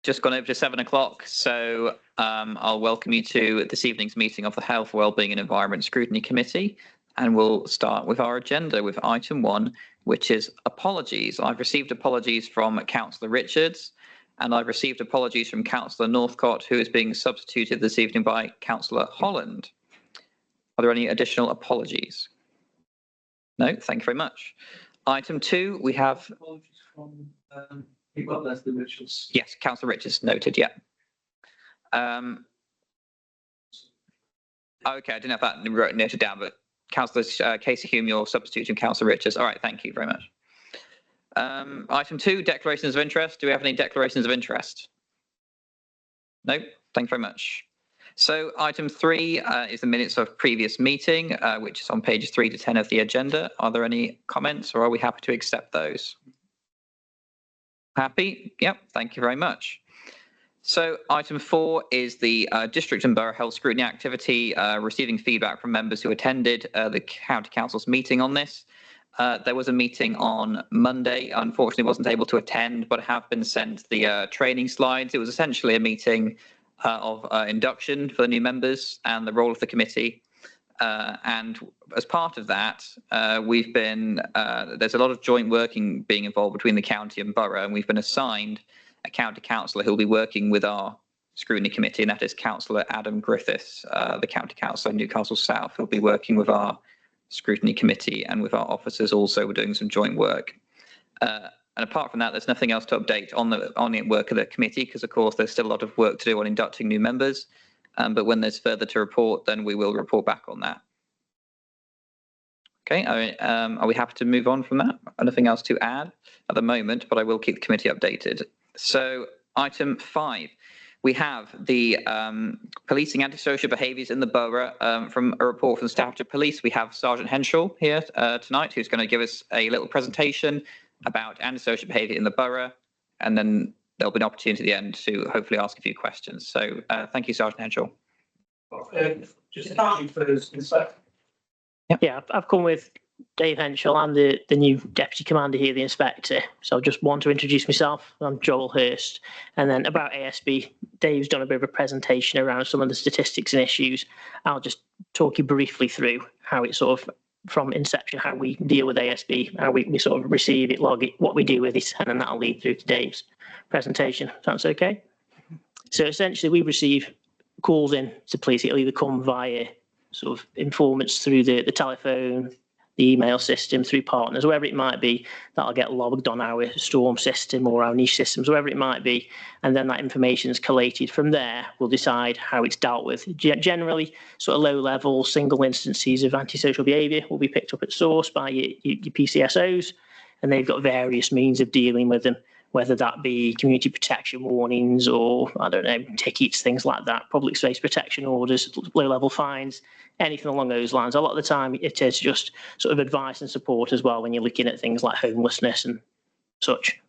just gone over to 7 o'clock, so I'll welcome you to this evening's meeting of the Health, Wellbeing and Environment Scrutiny Committee, and we'll start with our agenda with item 1, which is apologies. I've received apologies from Councillor Richards, and I've received apologies from Councillor Northcott, who is being substituted this evening by Councillor Holland. Are there any additional apologies? No, thank you very much. Item 2, we have... Apologies from Leslie Richards. Yes, Councillor Richards, noted, yeah. Okay, I didn't have that noted down, but Councillor Casey Hume, you're substituting Councillor Richards. All right, thank you very much. Item 2, declarations of interest. Do we have any declarations of interest? No, thank you very much. So item 3 is the minutes of previous meeting, which is on pages 3 to 10 of the agenda. Are there any comments, or are we happy to accept those? Happy? Yep, thank you very much. So item 4 is the District and Borough Health Scrutiny activity, receiving feedback from members who attended the County Council's meeting on this. There was a meeting on Monday. Unfortunately, wasn't able to attend, but have been sent the training slides. It was essentially a meeting of induction for the new members and the role of the committee. And as part of that, there's a lot of joint working being involved between the county and borough, and we've been assigned a county councillor who will be working with our scrutiny committee, and that is Councillor Adam Griffiths, the county councillor in Newcastle South, who will be working with our scrutiny committee and with our officers also. We're doing some joint work. And apart from that, there's nothing else to update on the work of the committee, because of course there's still a lot of work to do on inducting new members. But when there's further to report, then we will report back on that. Okay, are we happy to move on from that? Nothing else to add at the moment, but I will keep the committee updated. So item 5, we have the policing antisocial behaviours in the borough. From a report from the Staffordshire Police, we have Sergeant Henschel here tonight, who's going to give us a little presentation about antisocial behaviour in the borough, and then there'll be an opportunity at the end to hopefully ask a few questions. So thank you, Sergeant Henschel. Just thank you for this. Yeah, I've come with Dave Henschel. I'm the new Deputy Commander here, the Inspector. So I just want to introduce myself. I'm Joel Hurst. And then about ASB, Dave's done a bit of a presentation around some of the statistics and issues. I'll just talk you briefly through how it sort of, from inception, how we deal with ASB, how we sort of receive it, log it, what we do with it, and then that'll lead through to Dave's presentation. Sounds okay? So essentially, we receive calls in to police. It'll either come via sort of informants through the telephone, the email system, through partners, wherever it might be. That'll get logged on our storm system or our niche systems, wherever it might be, and then that information is collated. From there, we'll decide how it's dealt with. Generally, sort of low-level single instances of antisocial behaviour will be picked up at source by your PCSOs, and they've got various means of dealing with them, whether that be community protection warnings or, I don't know, tickets, things like that, public space protection orders, low-level fines, anything along those lines. A lot of the time, it is just sort of advice and support as well when you're looking at things like homelessness and such.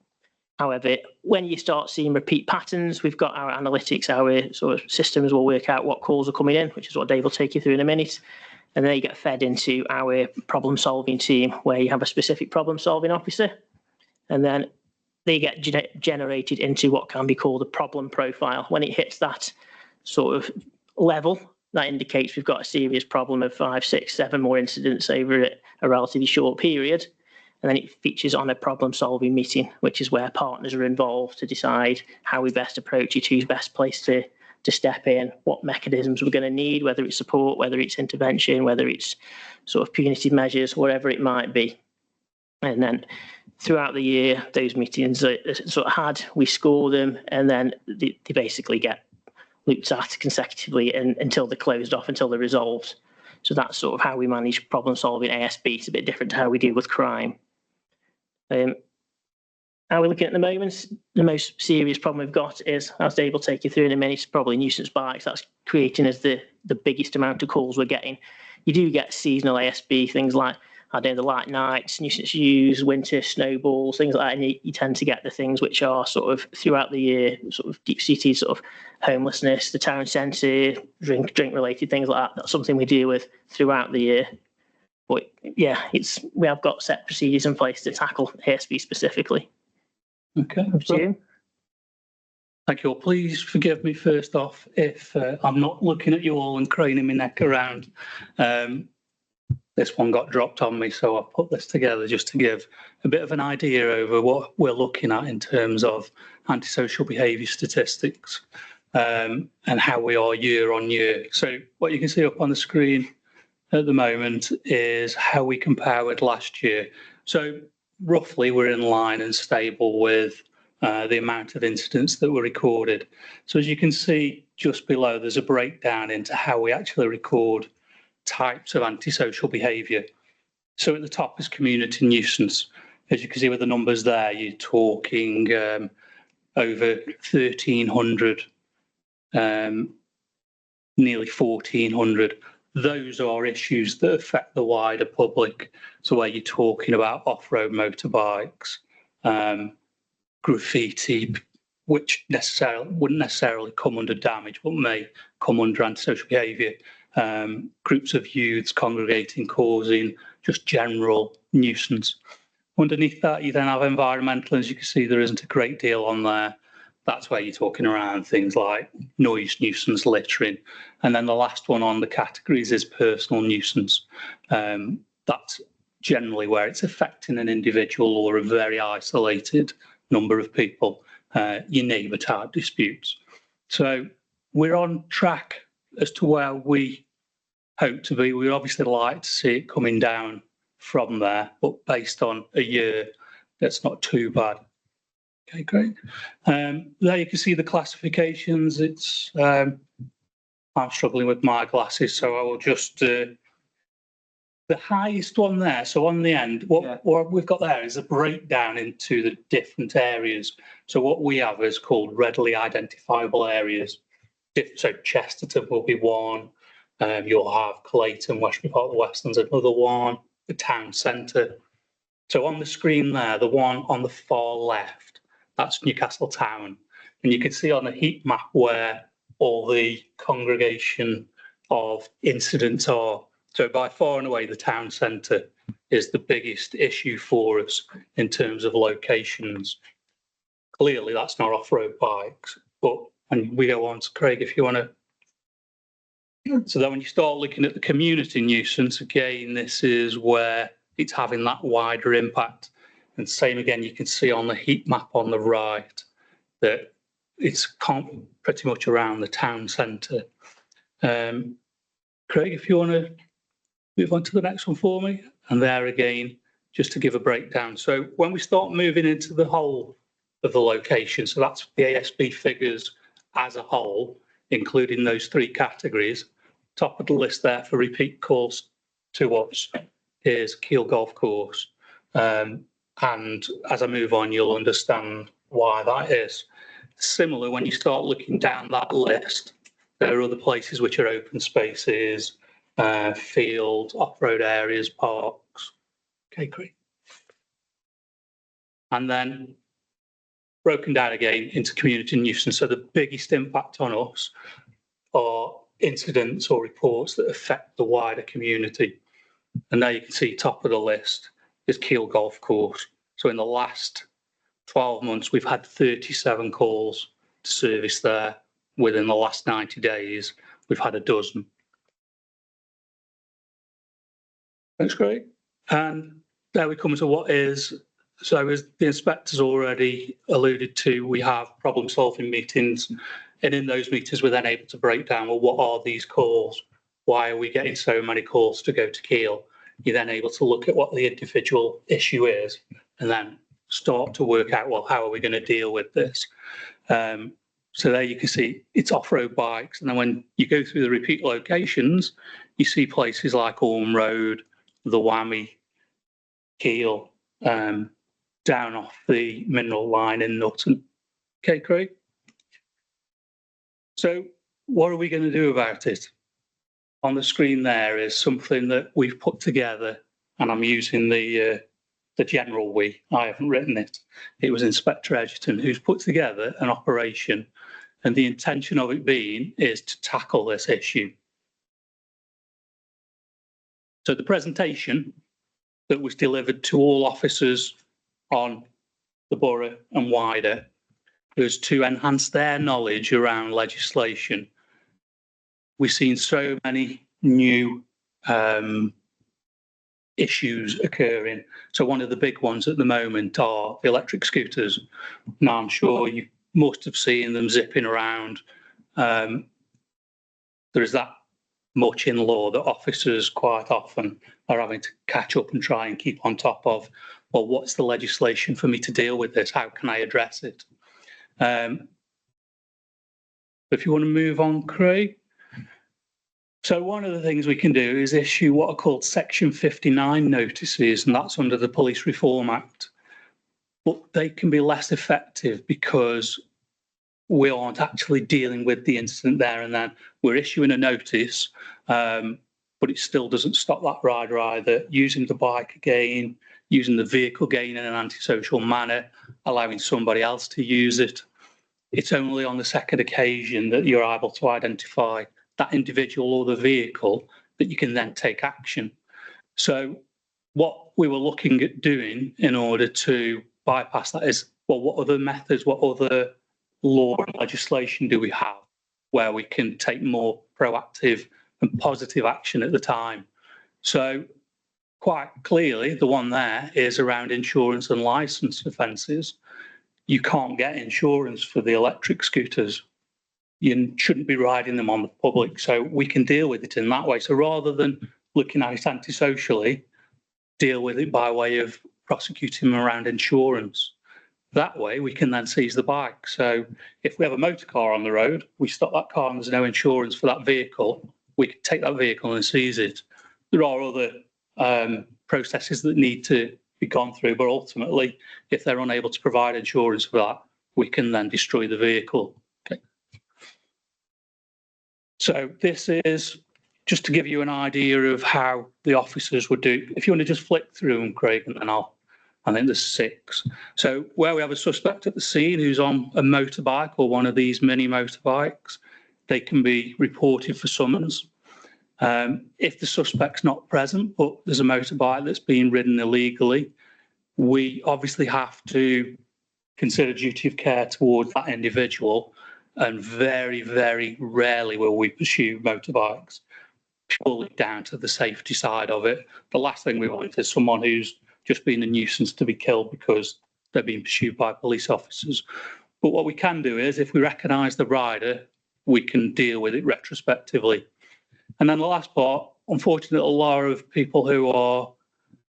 However, when you start seeing repeat patterns, we've got our analytics, our sort of systems will work out what calls are coming in, which is what Dave will take you through in a minute. And then you get fed into our problem-solving team, where you have a specific problem-solving officer. And then they get generated into what can be called a problem profile. When it hits that sort of level, that indicates we've got a serious problem of 5, 6, 7 more incidents over a relatively short period. And then it features on a problem-solving meeting, which is where partners are involved to decide how we best approach it, who's best placed to step in, what mechanisms we're going to need, whether it's support, whether it's intervention, whether it's sort of punitive measures, whatever it might be. And then throughout the year, those meetings are sort of we score them, and then they basically get looked at consecutively until they're closed off, until they're resolved. So that's sort of how we manage problem solving ASB. It's a bit different to how we deal with crime. How we're looking at the moment, the most serious problem we've got is, as Dave will take you through in a minute, probably nuisance bikes. That's creating us the biggest amount of calls we're getting. You do get seasonal ASB, things like, I don't know, the light nights, nuisance use, winter snowballs, things like that, and you tend to get the things which are sort of throughout the year, sort of deep-seated sort of homelessness, the town centre, drink-related things like that. That's something we deal with throughout the year. But yeah, we have got set procedures in place to tackle ASB specifically. Okay. Thank you all. Please forgive me first off if I'm not looking at you all and craning my neck around. This one got dropped on me, so I've put this together just to give a bit of an idea over what we're looking at in terms of antisocial behaviour statistics and how we are year on year. So what you can see up on the screen at the moment is how we compare with last year. So roughly we're in line and stable with the amount of incidents that were recorded. So as you can see just below, there's a breakdown into how we actually record types of antisocial behaviour. So at the top is community nuisance. As you can see with the numbers there, you're talking over 1,300, nearly 1,400. Those are issues that affect the wider public. So where you're talking about off-road motorbikes, graffiti, which wouldn't necessarily come under damage, but may come under antisocial behaviour. Groups of youths congregating, causing just general nuisance. Underneath that, you then have environmental. As you can see, there isn't a great deal on there. That's where you're talking around things like noise nuisance, littering. And then the last one on the categories is personal nuisance. That's generally where it's affecting an individual or a very isolated number of people, your neighbour type disputes. So we're on track as to where we hope to be. We'd obviously like to see it coming down from there, but based on a year, that's not too bad. Okay, great. There you can see the classifications. It's I'm struggling with my glasses, so I will just the highest one there. So on the end, what we've got there is a breakdown into the different areas. So what we have is called readily identifiable areas. So Chesterton will be one. You'll have Clayton, Westbury Park, the Westlands, another one. The town centre. So on the screen there, the one on the far left, that's Newcastle town, and you can see on the heat map where all the congregation of incidents are. So by far and away, the town centre is the biggest issue for us in terms of locations. Clearly, that's not off-road bikes, but when we go on to Craig, if you want to. So then when you start looking at the community nuisance, again, this is where it's having that wider impact. And same again, you can see on the heat map on the right that it's pretty much around the town centre. Craig, if you want to move on to the next one for me. And there again, just to give a breakdown. So when we start moving into the whole of the location, so that's the ASB figures as a whole, including those three categories. Top of the list there for repeat calls to us is Keele Golf Course. And as I move on, you'll understand why that is. Similar, when you start looking down that list, there are other places which are open spaces, fields, off-road areas, parks. Okay, great. And then broken down again into community nuisance. So the biggest impact on us are incidents or reports that affect the wider community. And there you can see top of the list is Keele Golf Course. So in the last 12 months, we've had 37 calls to service there. Within the last 90 days, we've had a dozen. That's great. And there we come to what is, so as the inspector's already alluded to, we have problem-solving meetings. And in those meetings, we're then able to break down, well, what are these calls? Why are we getting so many calls to go to Keele? You're then able to look at what the individual issue is and then start to work out, well, how are we going to deal with this? So there you can see it's off-road bikes. And then when you go through the repeat locations, you see places like Orme Road, the Whammy, Keele, down off the mineral line in Nutton. Okay, Craig? So what are we going to do about it? On the screen there is something that we've put together, and I'm using the general we. I haven't written it. It was Inspector Edgerton who's put together an operation, and the intention of it being is to tackle this issue. So the presentation that was delivered to all officers on the borough and wider developers to enhance their knowledge around legislation. We've seen so many new issues occurring. So one of the big ones at the moment are the electric scooters. Now, I'm sure you must have seen them zipping around. There is that much in law that officers quite often are having to catch up and try and keep on top of, well, what's the legislation for me to deal with this? How can I address it? If you want to move on, Craig. So one of the things we can do is issue what are called Section 59 notices, and that's under the Police Reform Act. But they can be less effective because we aren't actually dealing with the incident there and then. We're issuing a notice, but it still doesn't stop that rider either using the bike again, using the vehicle again in an antisocial manner, allowing somebody else to use it. It's only on the second occasion that you're able to identify that individual or the vehicle that you can then take action. So what we were looking at doing in order to bypass that is, well, what other methods, what other law and legislation do we have where we can take more proactive and positive action at the time? So quite clearly, the one there is around insurance and licence offences. You can't get insurance for the electric scooters. You shouldn't be riding them on the public, so we can deal with it in that way. So rather than looking at it antisocially, deal with it by way of prosecuting them around insurance. That way we can then seize the bike. So if we have a motor car on the road, we stop that car and there's no insurance for that vehicle, we can take that vehicle and seize it. There are other processes that need to be gone through, but ultimately, if they're unable to provide insurance for that, we can then destroy the vehicle. Okay. So this is just to give you an idea of how the officers would do. If you want to just flick through them, Craig, and then I think there's 6. So where we have a suspect at the scene who's on a motorbike or one of these mini motorbikes, they can be reported for summons. If the suspect's not present, but there's a motorbike that's being ridden illegally, we obviously have to consider duty of care towards that individual, and very, very rarely will we pursue motorbikes, purely down to the safety side of it. The last thing we want is someone who's just been a nuisance to be killed because they're being pursued by police officers. But what we can do is, if we recognise the rider, we can deal with it retrospectively. And then the last part, unfortunately, a lot of people who are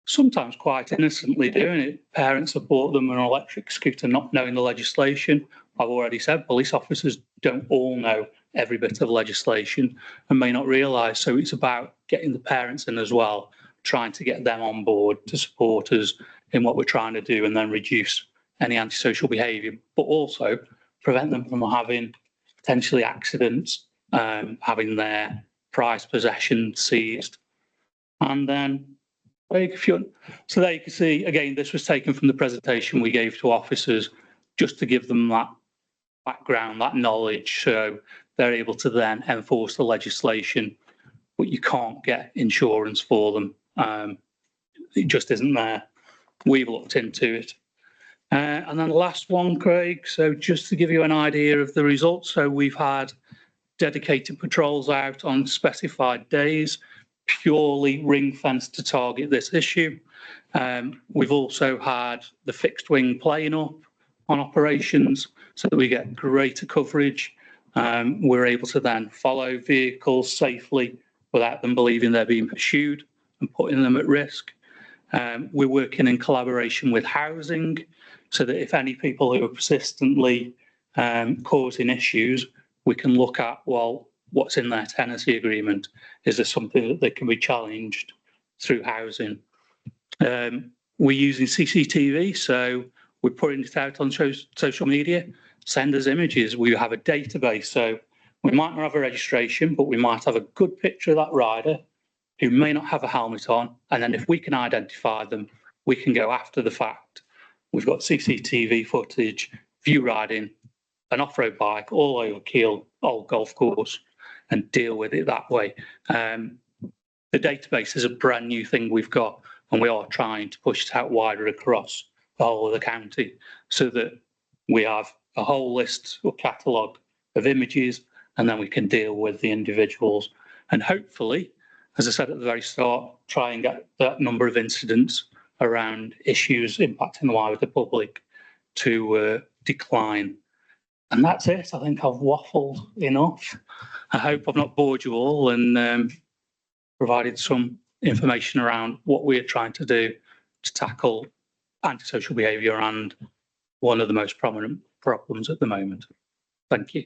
sometimes quite innocently doing it, parents have bought them an electric scooter not knowing the legislation. I've already said police officers don't all know every bit of legislation and may not realise. So it's about getting the parents in as well, trying to get them on board to support us in what we're trying to do and then reduce any antisocial behaviour, but also prevent them from having potentially accidents, having their prized possession seized. And then, so there you can see, again, this was taken from the presentation we gave to officers just to give them that background, that knowledge, so they're able to then enforce the legislation, but you can't get insurance for them. It just isn't there. We've looked into it. And then the last one, Craig, so just to give you an idea of the results, so we've had dedicated patrols out on specified days, purely ring-fenced to target this issue. We've also had the fixed wing playing up on operations so that we get greater coverage. We're able to then follow vehicles safely without them believing they're being pursued and putting them at risk. We're working in collaboration with housing so that if any people who are persistently causing issues, we can look at, well, what's in their tenancy agreement? Is there something that they can be challenged through housing? We're using CCTV, so we're putting it out on social media. Send us images. We have a database, so we might not have a registration, but we might have a good picture of that rider who may not have a helmet on, and then if we can identify them, we can go after the fact. We've got CCTV footage, view riding an off-road bike all over Kiel, old golf course, and deal with it that way. The database is a brand new thing we've got, and we are trying to push it out wider across the whole of the county so that we have a whole list or catalogue of images, and then we can deal with the individuals. And hopefully, as I said at the very start, try and get that number of incidents around issues impacting the wider public to decline. And that's it. I think I've waffled enough. I hope I've not bored you all and provided some information around what we're trying to do to tackle antisocial behaviour and one of the most prominent problems at the moment. Thank you.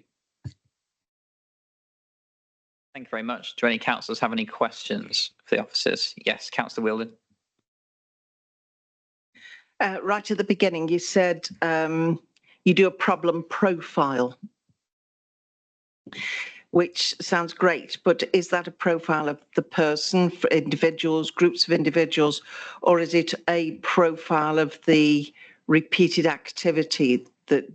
Thank you very much. Do any councillors have any questions for the officers? Yes, Councillor Wheeldon. Right at the beginning, you said you do a problem profile, which sounds great, but is that a profile of the person, for individuals, groups of individuals, or is it a profile of the repeated activity that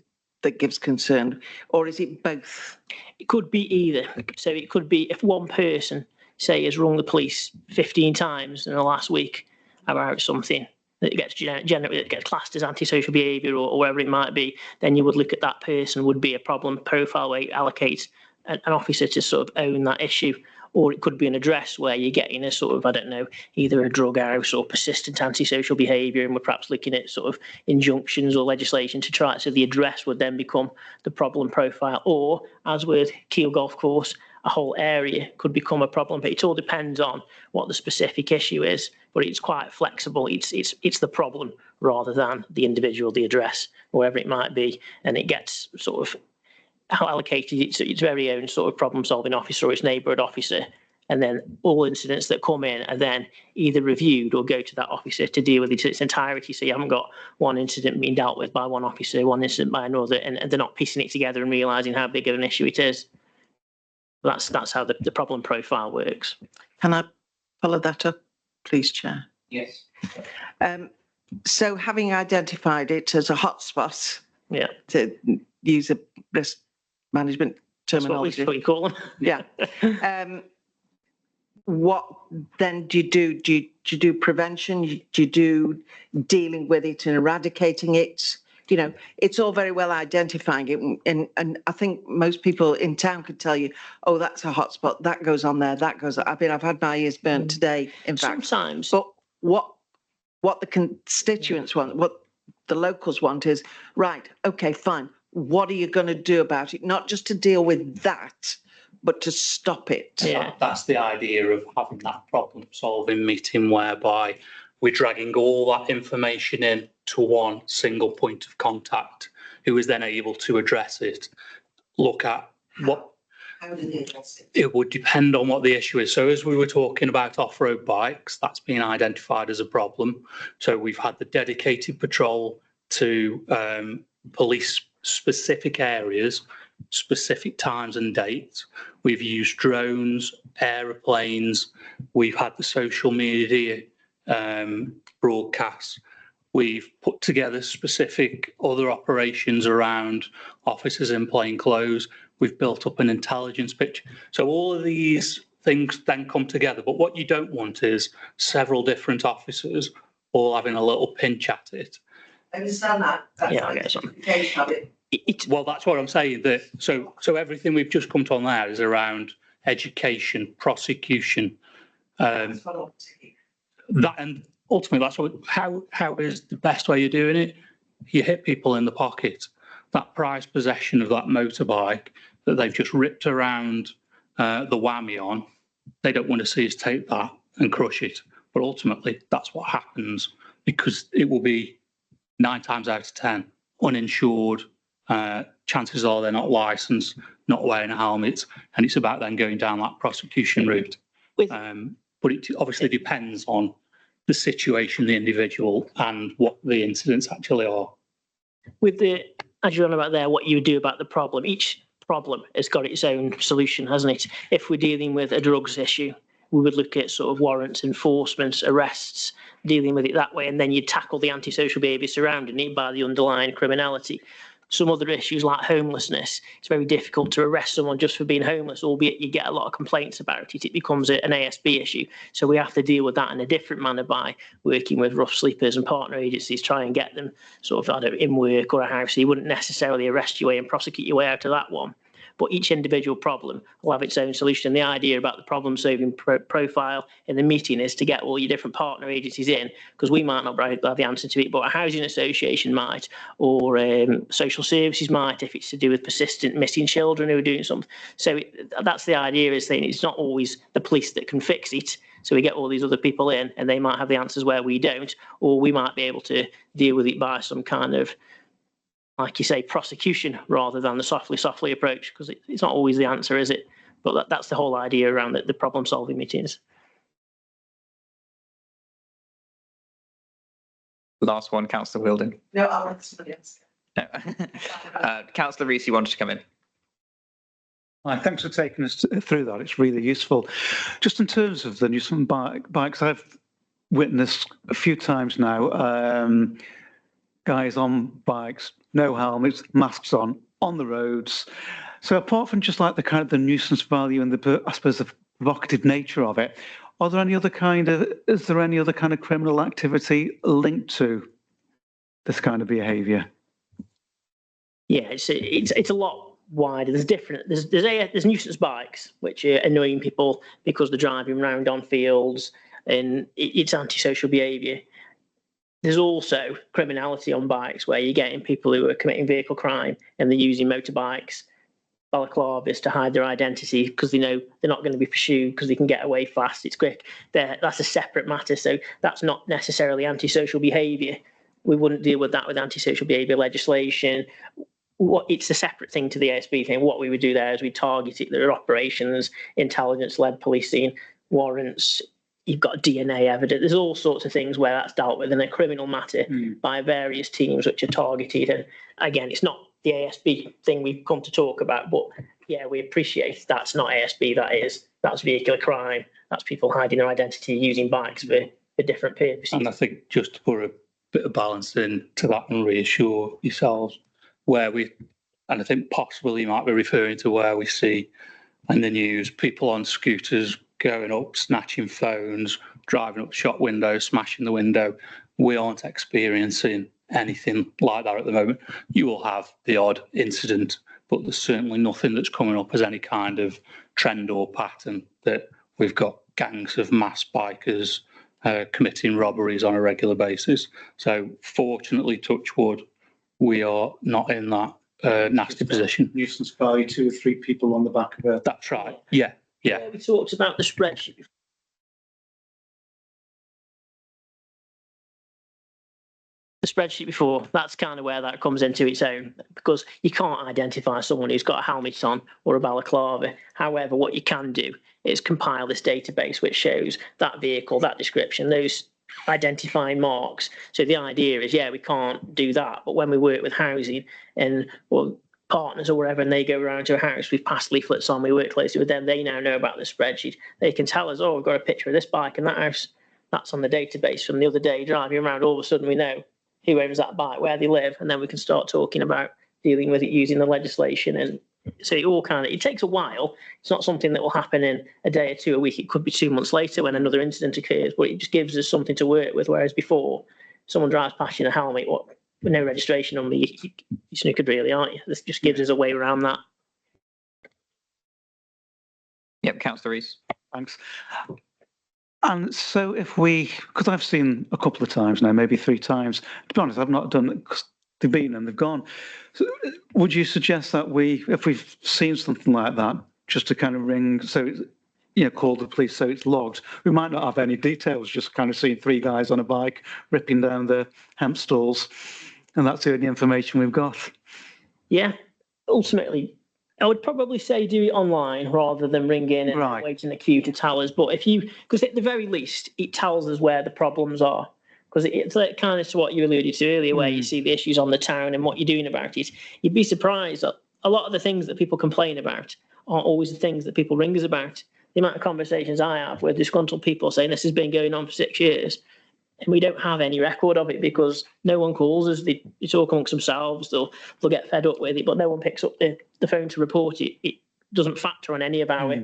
gives concern, or is it both? It could be either. So it could be if one person, say, has rung the police 15 times in the last week about something that gets generally gets classed as antisocial behaviour or whatever it might be, then you would look at that person would be a problem profile where you allocate an officer to sort of own that issue. Or it could be an address where you're getting a sort of, I don't know, either a drug house or persistent antisocial behaviour, and we're perhaps looking at sort of injunctions or legislation to try it. So the address would then become the problem profile. Or, as with Keele Golf Course, a whole area could become a problem. But it all depends on what the specific issue is. But it's quite flexible. It's the problem rather than the individual, the address, wherever it might be, and it gets sort of allocated its very own sort of problem-solving officer or its neighbourhood officer, and then all incidents that come in are then either reviewed or go to that officer to deal with it in its entirety. So you haven't got one incident being dealt with by one officer, one incident by another, and they're not piecing it together and realising how big of an issue it is. That's how the problem profile works. Can I follow that up, please, Chair? Yes. So having identified it as a hotspot, Yeah, to use a risk management terminology. That's what you call them. Yeah. What then do you do? Do you do prevention? Do you do dealing with it and eradicating it? You know, it's all very well identifying it, and I think most people in town could tell you, oh, that's a hotspot, that goes on there, that goes. I mean, I've had my ears burnt today, in fact. Sometimes. But what the constituents want, what the locals want is, right, okay, fine. What are you going to do about it? Not just to deal with that, but to stop it. Yeah. That's the idea of having that problem-solving meeting whereby we're dragging all that information in to one single point of contact who is then able to address it, look at what... How do they address it? It would depend on what the issue is. So as we were talking about off-road bikes, that's been identified as a problem. So we've had the dedicated patrol to police specific areas, specific times and dates. We've used drones, aeroplanes. We've had the social media broadcasts. We've put together specific other operations around officers in plain clothes. We've built up an intelligence picture. So all of these things then come together. But what you don't want is several different officers all having a little pinch at it. I understand that. That's Yeah, I like get some. simplification of it. Well, that's what I'm saying. That so everything we've just come to on there is around education, prosecution, That's what I want to hear. that, and ultimately that's what. How is the best way of doing it? You hit people in the pocket. That prized possession of that motorbike that they've just ripped around the whammy on. They don't want to see us take that and crush it. But ultimately, that's what happens because it will be 9 times out of 10 uninsured. Chances are they're not licensed, not wearing a helmet, and it's about then going down that prosecution route. But it obviously depends on the situation, the individual, and what the incidents actually are. With the, as you're on about there, what you do about the problem, each problem has got its own solution, hasn't it? If we're dealing with a drugs issue, we would look at sort of warrants, enforcement, arrests, dealing with it that way, and then you tackle the antisocial behaviour surrounding it by the underlying criminality. some other issues like homelessness, it's very difficult to arrest someone just for being homeless, albeit you get a lot of complaints about it. It becomes an ASB issue. So we have to deal with that in a different manner by working with rough sleepers and partner agencies, try and get them sort of, I don't know, in work or a house. So you wouldn't necessarily arrest your way and prosecute your way out of that one. But each individual problem will have its own solution. The idea about the problem-solving profile in the meeting is to get all your different partner agencies in, because we might not have the answer to it, but a housing association might, or social services might, if it's to do with persistent missing children who are doing something. So that's the idea, is saying it's not always the police that can fix it. So we get all these other people in, and they might have the answers where we don't, or we might be able to deal with it by some kind of, like you say, prosecution rather than the softly approach, because it's not always the answer, is it? But that's the whole idea around the problem-solving meetings. Last one, Councillor Wheeldon. No, I'll let somebody else. No. Councillor Rees, you wanted to come in. Hi, thanks for taking us through that. It's really useful. Just in terms of the nuisance bikes, I've witnessed a few times now, guys on bikes, no helmets, masks on the roads. So apart from just like the kind of the nuisance value and the, I suppose, the provocative nature of it, is there any other kind of criminal activity linked to this kind of behaviour? Yeah, it's a lot wider. There's nuisance bikes which are annoying people because they're driving around on fields, and it's antisocial behaviour. There's also criminality on bikes where you're getting people who are committing vehicle crime and they're using motorbikes, balaclavas, to hide their identity because they know they're not going to be pursued because they can get away fast. It's quick. That's a separate matter. So that's not necessarily antisocial behaviour. We wouldn't deal with that with antisocial behaviour legislation. It's a separate thing to the ASB thing. What we would do there is we target it. There are operations, intelligence-led policing, warrants. You've got DNA evidence. There's all sorts of things where that's dealt with in a criminal matter by various teams which are targeted. And again, it's not the ASB thing we've come to talk about, but yeah, we appreciate that's not ASB. That's vehicular crime. That's people hiding their identity using bikes for different purposes. And I think just to put a bit of balance into that and reassure yourselves, and I think possibly you might be referring to where we see in the news people on scooters going up, snatching phones, driving up shop windows, smashing the window. We aren't experiencing anything like that at the moment. You will have the odd incident, but there's certainly nothing that's coming up as any kind of trend or pattern that we've got gangs of mass bikers committing robberies on a regular basis. So fortunately, touch wood, we are not in that nasty position. Nuisance by 2 or 3 people on the back of it. That's right. Yeah. Yeah. We talked about the spreadsheet. The spreadsheet before, that's kind of where that comes into its own, because you can't identify someone who's got a helmet on or a balaclava. However, what you can do is compile this database which shows that vehicle, that description, those identifying marks. So the idea is, yeah, we can't do that, but when we work with housing and partners or wherever, and they go around to a house, we've passed leaflets on, we work closely with them, they now know about the spreadsheet. They can tell us, oh, we've got a picture of this bike in that house. That's on the database from the other day, driving around. All of a sudden we know who owns that bike, where they live, and then we can start talking about dealing with it using the legislation. And so it takes a while. It's not something that will happen in a day or two, a week. It could be 2 months later when another incident occurs, but it just gives us something to work with. Whereas before, someone drives past you in a helmet, with no registration number, you're snookered really, aren't you? This just gives us a way around that. Yep, Councillor Rees. Thanks. And so because I've seen a couple of times now, maybe 3 times, to be honest, I've not done it because they've been and they've gone. So would you suggest that if we've seen something like that, just to kind of ring, so call the police so it's logged? We might not have any details, just kind of seeing 3 guys on a bike ripping down the hemp stalls, and that's the only information we've got. Yeah, ultimately, I would probably say do it online rather than ring in and wait in the queue to tell us. But because at the very least, it tells us where the problems are. Because it's like kind of to what you alluded to earlier, where you see the issues on the town and what you're doing about it. You'd be surprised that a lot of the things that people complain about aren't always the things that people ring us about. The amount of conversations I have with disgruntled people saying this has been going on for 6 years, and we don't have any record of it because no one calls us. They talk amongst themselves. They'll get fed up with it, but no one picks up the phone to report it. It doesn't factor on any of our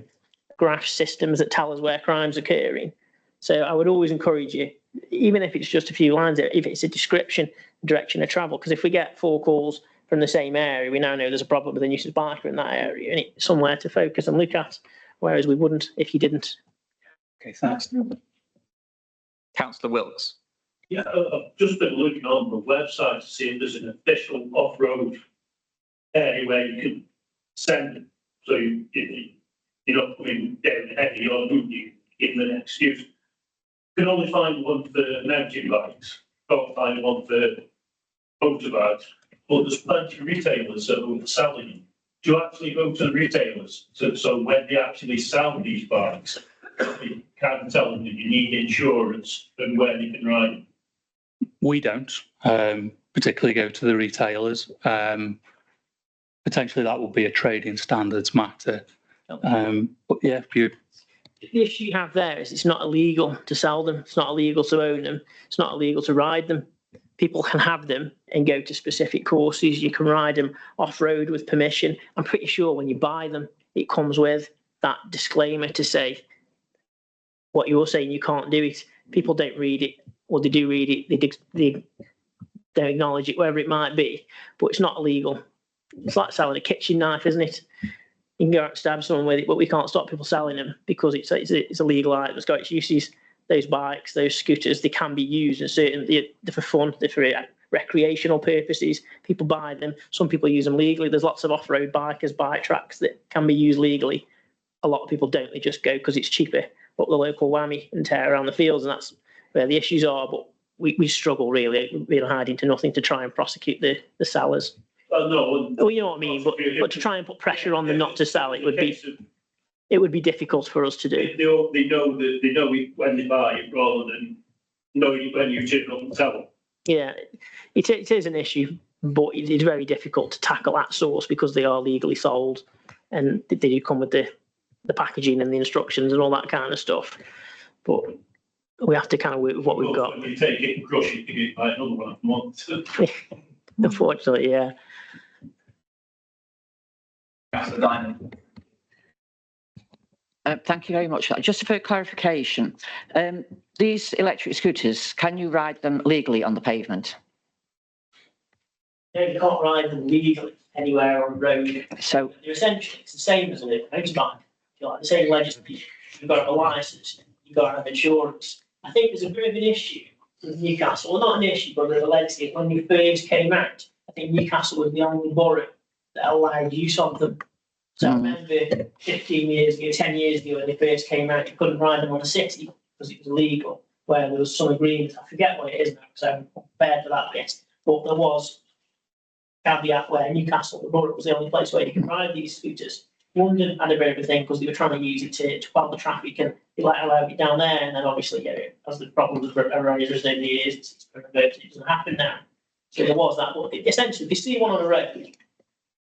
graph systems that tell us where crime's occurring. So I would always encourage you, even if it's just a few lines, if it's a description, direction of travel, because if we get 4 calls from the same area, we now know there's a problem with a nuisance biker in that area and it's somewhere to focus and look at, whereas we wouldn't if you didn't. Okay, thanks. Councillor Wilkes. Yeah, I've just been looking on the website to see if there's an official off-road area where you can send, so you're not coming down heavy or you give them an excuse. You can only find one for mountain bikes, can't find one for motorbikes, but there's plenty of retailers that are selling them. Do you actually go to the retailers? So when they actually sell these bikes, you can tell them that you need insurance and where they can ride them? We don't particularly go to the retailers. Potentially that will be a trading standards matter. But yeah, if you... The issue you have there is it's not illegal to sell them. It's not illegal to own them. It's not illegal to ride them. People can have them and go to specific courses. You can ride them off-road with permission. I'm pretty sure when you buy them, it comes with that disclaimer to say what you're saying, you can't do it. People don't read it, or they do read it. They don't acknowledge it, wherever it might be, but it's not illegal. It's like selling a kitchen knife, isn't it? You can go out and stab someone with it, but we can't stop people selling them because it's a legal item. It's got its uses. Those bikes, those scooters, they can be used and certainly they're for fun, they're for recreational purposes. People buy them. Some people use them legally. There's lots of off-road bikers, bike tracks that can be used legally. A lot of people don't. They just go because it's cheaper, up the local whammy and tear around the fields, and that's where the issues are. But we struggle really hiding to nothing to try and prosecute the sellers. No. Well, you know what I mean, but to try and put pressure on them not to sell it would be difficult for us to do. They know it when they buy it rather than knowing when you turn up and sell them. Yeah, it is an issue, but it is very difficult to tackle at source because they are legally sold and they do come with the packaging and the instructions and all that kind of stuff. But we have to kind of work with what we've got. When you take it and crush it, you get buy another one if you want. Unfortunately, yeah. Councillor Diamond. Thank you very much. Just for clarification, these electric scooters, can you ride them legally on the pavement? No, you can't ride them legally anywhere on the road. So They're essentially, it's the same as a motorbike. You're like the same legislation. You've got to have a licence, you've got to have insurance. I think there's a bit of an issue with Newcastle. Well, not an issue, but there's a legacy. When they first came out, I think Newcastle was the only borough that allowed use of them. So I remember 15 years ago, 10 years ago, when they first came out, you couldn't ride them on a city because it was illegal, where there was some agreement. I forget what it is now because I'm prepared for that bit. But there was a caveat where Newcastle, the borough, was the only place where you could ride these scooters. London had a bit of a thing because they were trying to use it to quell the traffic and they allowed it down there. And then obviously, as the problems arose over the years, it's reversed. It doesn't happen now. So there was that. But essentially, if you see one on the road,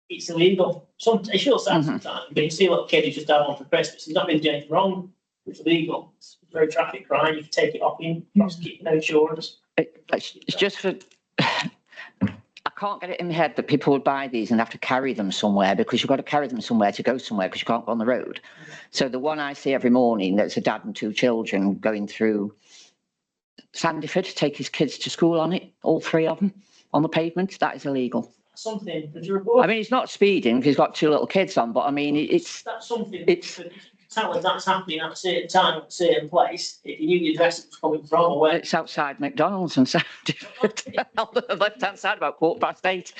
it's illegal. It's real sad sometimes, but you see a little kid who just had one for Christmas. He's not really doing anything wrong. It's illegal. It's a very traffic crime. You can take it off him, prosecute, no insurance. it's just for... I can't get it in my head that people would buy these and have to carry them somewhere because you've got to carry them somewhere to go somewhere because you can't go on the road. So the one I see every morning, that's a dad and 2 children going through Sandyford to take his kids to school on it, all 3 of them on the pavement, that is illegal. Something, did you report? I mean, he's not speeding because he's got 2 little kids on, but I mean, that's something. It's you can tell us that's happening at a certain time, at a certain place. If you knew the address it was coming from, or where it's outside McDonald's and Sandyford, on the left-hand side, about 8:15.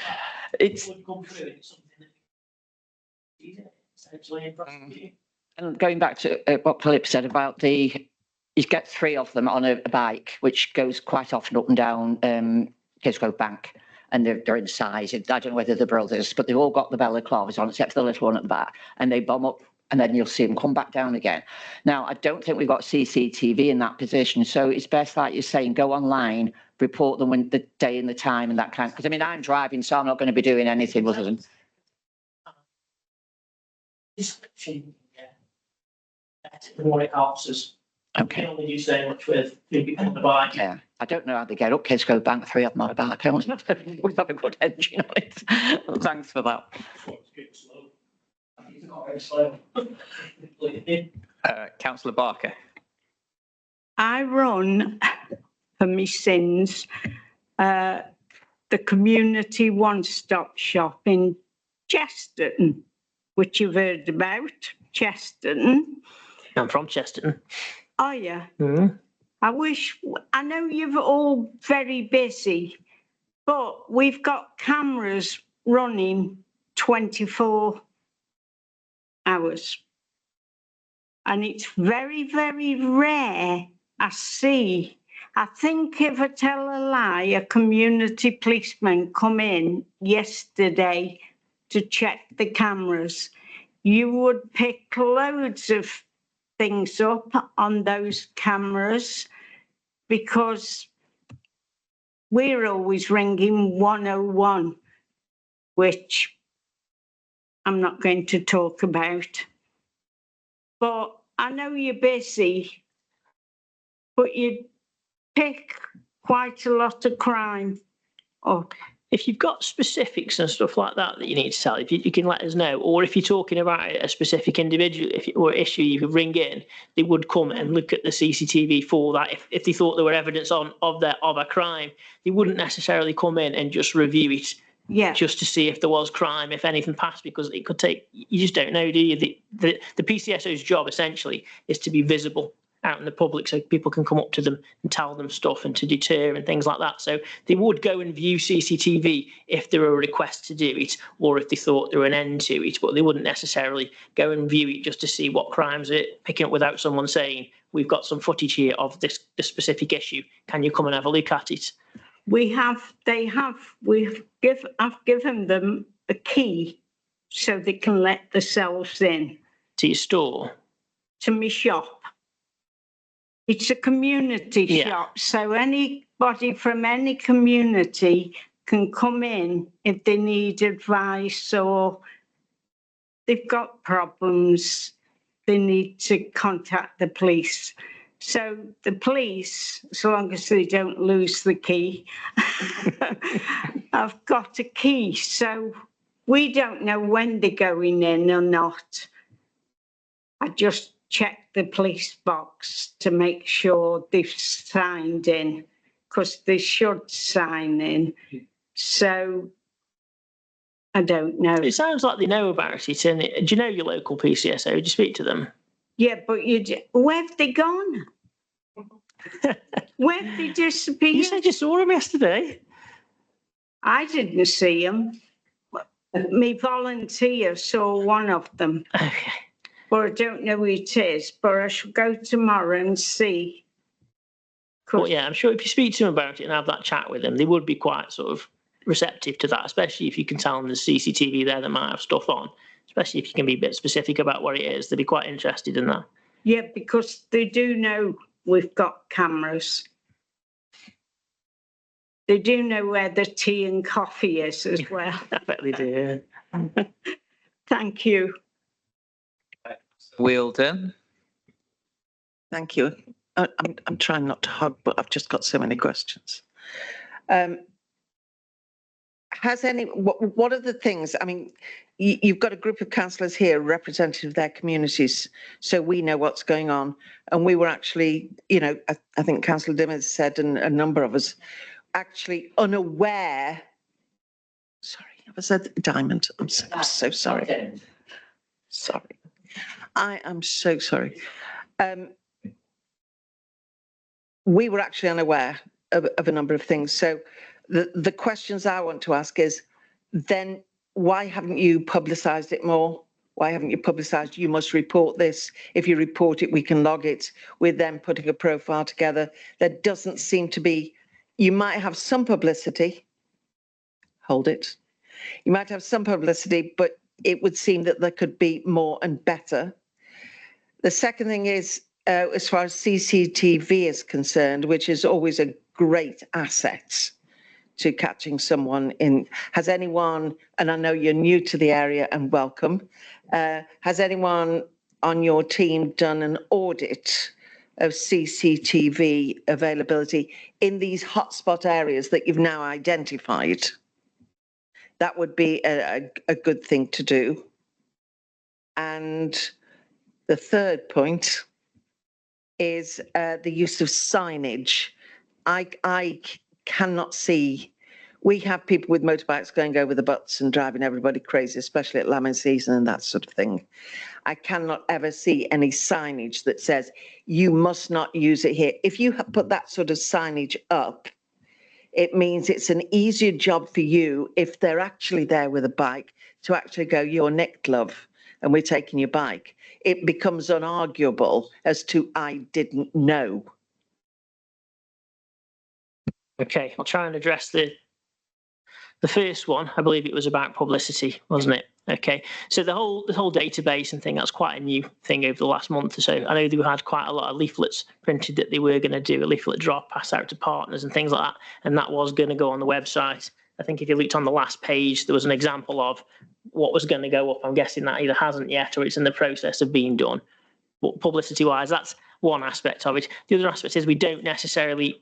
It's would come through. It's something that essentially prosecuting. And going back to what Philip said about you get 3 of them on a bike, which goes quite often up and down Kisgrove Bank. And they're in size. I don't know whether they're brothers, but they've all got the balaclavas on, except for the little one at the back. And they bomb up, and then you'll see them come back down again. Now, I don't think we've got CCTV in that position, so it's best, like you're saying, go online, report them when the day and the time and that kind. Because I mean, I'm driving, so I'm not going to be doing anything other than. Description, yeah. The more it helps us. You Okay. can only do so much with three people on the bike. Yeah, I don't know how they get up Kisco Bank, 3 of them on a bike. I don't know. We have a good engine on it. Thanks for that. It's not very slow. Councillor Barker. I run for my sins the community one-stop shop in Chesterton, which you've heard about, Chesterton. I'm from Chesterton. Are you? Mm. I know you're all very busy, but we've got cameras running 24 hours. And it's very, very rare I see. I think if I tell a lie, a community policeman come in yesterday to check the cameras. You would pick loads of things up on those cameras because we're always ringing 101, which I'm not going to talk about. But I know you're busy, but you pick quite a lot of crime up. If you've got specifics and stuff like that that you need to tell, if you can let us know, or if you're talking about a specific individual or issue, you could ring in. They would come and look at the CCTV for that. If they thought there were evidence of a crime, they wouldn't necessarily come in and just review it. Yeah. Just to see if there was crime, if anything passed, because it could take. You just don't know, do you? The PCSO's job essentially is to be visible out in the public so people can come up to them and tell them stuff and to deter and things like that. So they would go and view CCTV if there were a request to do it or if they thought there were an end to it, but they wouldn't necessarily go and view it just to see what crimes are picking up without someone saying, we've got some footage here of this specific issue. Can you come and have a look at it? I've given them a key so they can let themselves in. To your store? To my shop. It's a community shop, so anybody from any community can come in if they need advice or they've got problems, they need to contact the police. So the police, so long as they don't lose the key, I've got a key. So we don't know when they're going in or not. I just check the police box to make sure they've signed in, because they should sign in. So I don't know. It sounds like they know about it. And do you know your local PCSO? Did you speak to them? Yeah, but where have they gone? Where have they disappeared? You said you saw them yesterday. I didn't see them. My volunteer saw one of them. Okay. But I don't know who it is, but I shall go tomorrow and see. But yeah, I'm sure if you speak to them about it and have that chat with them, they would be quite sort of receptive to that, especially if you can tell them there's CCTV there that might have stuff on, especially if you can be a bit specific about what it is. They'd be quite interested in that. Yeah, because they do know we've got cameras. They do know where the tea and coffee is as well. I bet they do. Thank you. Wheeldon. Thank you. I'm trying not to hug, but I've just got so many questions. What are the things, I mean, you've got a group of councillors here representative of their communities, so we know what's going on. And we were actually, I think Councillor Dimmers said, and a number of us, actually unaware. Sorry, have I said Diamond? I'm so sorry. Sorry. I am so sorry. We were actually unaware of a number of things. So the questions I want to ask is, then why haven't you publicised it more? Why haven't you publicised, you must report this. If you report it, we can log it. We're then putting a profile together. There doesn't seem to be, you might have some publicity. Hold it. You might have some publicity, but it would seem that there could be more and better. The second thing is, as far as CCTV is concerned, which is always a great asset to catching someone in, has anyone, and I know you're new to the area and welcome, has anyone on your team done an audit of CCTV availability in these hotspot areas that you've now identified. That would be a good thing to do. And the third point is the use of signage. I cannot see. We have people with motorbikes going over the butts and driving everybody crazy, especially at lambing season and that sort of thing. I cannot ever see any signage that says you must not use it here. If you put that sort of signage up, it means it's an easier job for you if they're actually there with a bike to actually go, you're nicked, love, and we're taking your bike. It becomes unarguable as to I didn't know. Okay, I'll try and address the first one. I believe it was about publicity, wasn't it? Okay, so the whole database and thing, that's quite a new thing over the last month or so. I know we had quite a lot of leaflets printed that they were going to do a leaflet drop, pass out to partners and things like that, and that was going to go on the website. I think if you looked on the last page, there was an example of what was going to go up. I'm guessing that either hasn't yet or it's in the process of being done. But publicity-wise, that's one aspect of it. The other aspect is we don't necessarily,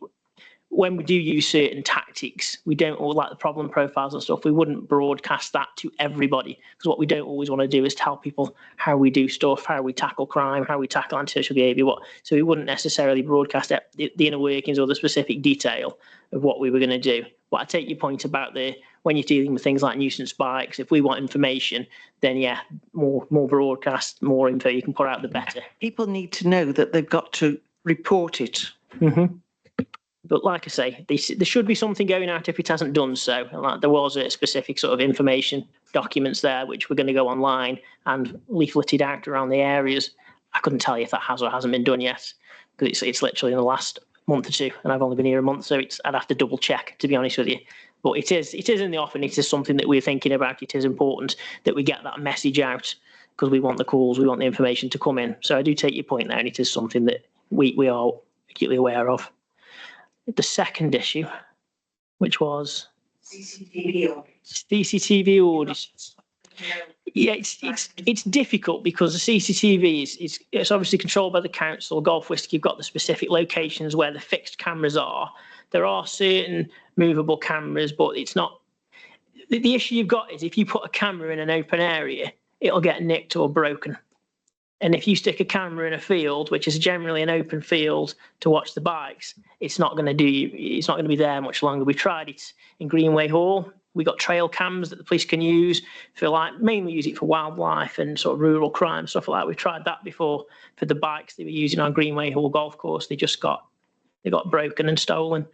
when we do use certain tactics, we don't all like the problem profiles and stuff. We wouldn't broadcast that to everybody because what we don't always want to do is tell people how we do stuff, how we tackle crime, how we tackle antisocial behaviour. So we wouldn't necessarily broadcast the inner workings or the specific detail of what we were going to do. But I take your point about when you're dealing with things like nuisance bikes, if we want information, then yeah, more broadcast, more info you can put out, the better. People need to know that they've got to report it. Mm-hmm. But like I say, there should be something going out if it hasn't done so. And like there was a specific sort of information documents there which were going to go online and leafleted out around the areas. I couldn't tell you if that has or hasn't been done yet because it's literally in the last month or two, and I've only been here a month, so I'd have to double check, to be honest with you. But it is in the offing. It is something that we're thinking about. It is important that we get that message out because we want the calls, we want the information to come in. So I do take your point there, and it is something that we are acutely aware of. The second issue, which was CCTV audits. CCTV audits. Yeah, it's difficult because the CCTV it's obviously controlled by the council. Golf Whiskey, you've got the specific locations where the fixed cameras are. There are certain movable cameras, but it's not. The issue you've got is if you put a camera in an open area, it'll get nicked or broken. And if you stick a camera in a field, which is generally an open field to watch the bikes, it's not going to be there much longer. We tried it in Greenway Hall. We got trail cams that the police can use mainly use it for wildlife and sort of rural crime, stuff like that. We tried that before for the bikes they were using on Greenway Hall golf course. They got broken and stolen.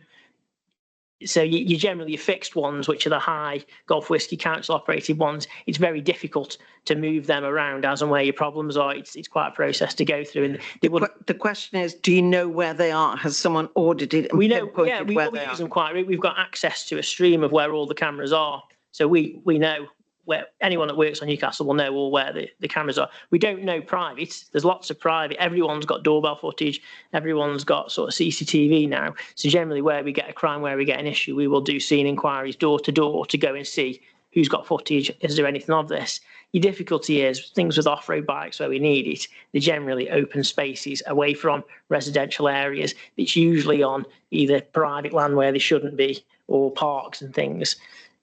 So you generally your fixed ones, which are the high Golf Whiskey Council operated ones, it's very difficult to move them around as and where your problems are. It's quite a process to go through. And the question is, do you know where they are? Has someone audited and we know? pinpointed Yeah, we use them quite. We've got access to a stream of where all the cameras are, so we know where anyone that works on Newcastle will know all where the cameras are. We don't know private. There's lots of private. Everyone's got doorbell footage. Everyone's got sort of CCTV now. So generally where we get a crime, where we get an issue, we will do scene inquiries door to door to go and see who's got footage. Is there anything of this? Your difficulty is things with off-road bikes where we need it. They're generally open spaces away from residential areas. It's usually on either private land where they shouldn't be or parks and things.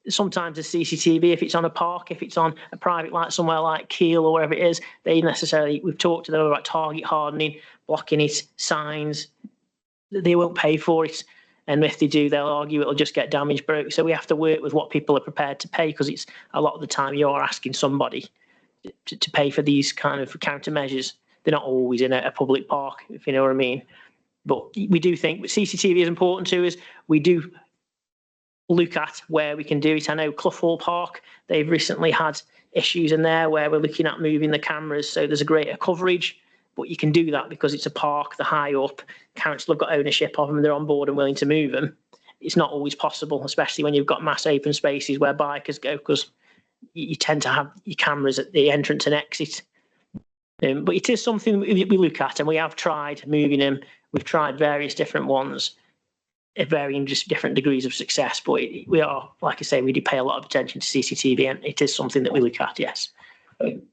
Sometimes the CCTV, if it's on a park, if it's on a private like somewhere like Keele or wherever it is, we've talked to them about target hardening, blocking it, signs. They won't pay for it. And if they do, they'll argue it'll just get damaged, broke. So we have to work with what people are prepared to pay because it's a lot of the time you're asking somebody to pay for these kind of countermeasures. They're not always in a public park, if you know what I mean. But we do think CCTV is important to us. We do look at where we can do it. I know Clough Hall Park, they've recently had issues in there where we're looking at moving the cameras so there's a greater coverage, but you can do that because it's a park, they're high up, council have got ownership of them, they're on board and willing to move them. It's not always possible, especially when you've got mass open spaces where bikers go because you tend to have your cameras at the entrance and exit. But it is something we look at and we have tried moving them. We've tried various different ones. At varying just different degrees of success, but we are, like I say, we do pay a lot of attention to CCTV and it is something that we look at, yes.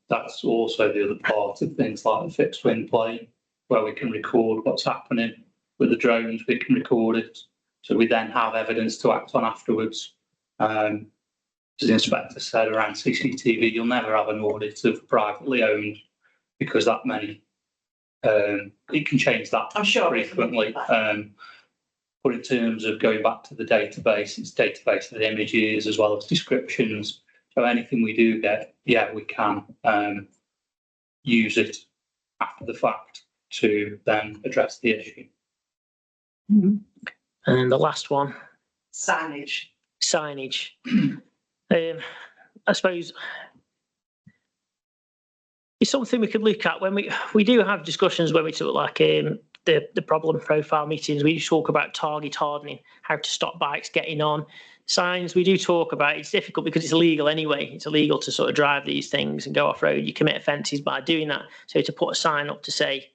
That's also the other part of things like the fixed wing plane. where we can record what's happening with the drones. We can record it, so we then have evidence to act on afterwards. As the inspector said around CCTV, you'll never have an audit of privately owned because that many. It can change that I'm sure frequently. But in terms of going back to the database, it's database of images as well as descriptions. So anything we do get, yeah, we can use it after the fact to then address the issue. And then the last one, Signage. signage. I suppose it's something we could look at when we do have discussions when we talk like the problem profile meetings. We talk about target hardening, how to stop bikes getting on. Signs we do talk about. It's difficult because it's illegal anyway. It's illegal to sort of drive these things and go off road. You commit offences by doing that. So to put a sign up to say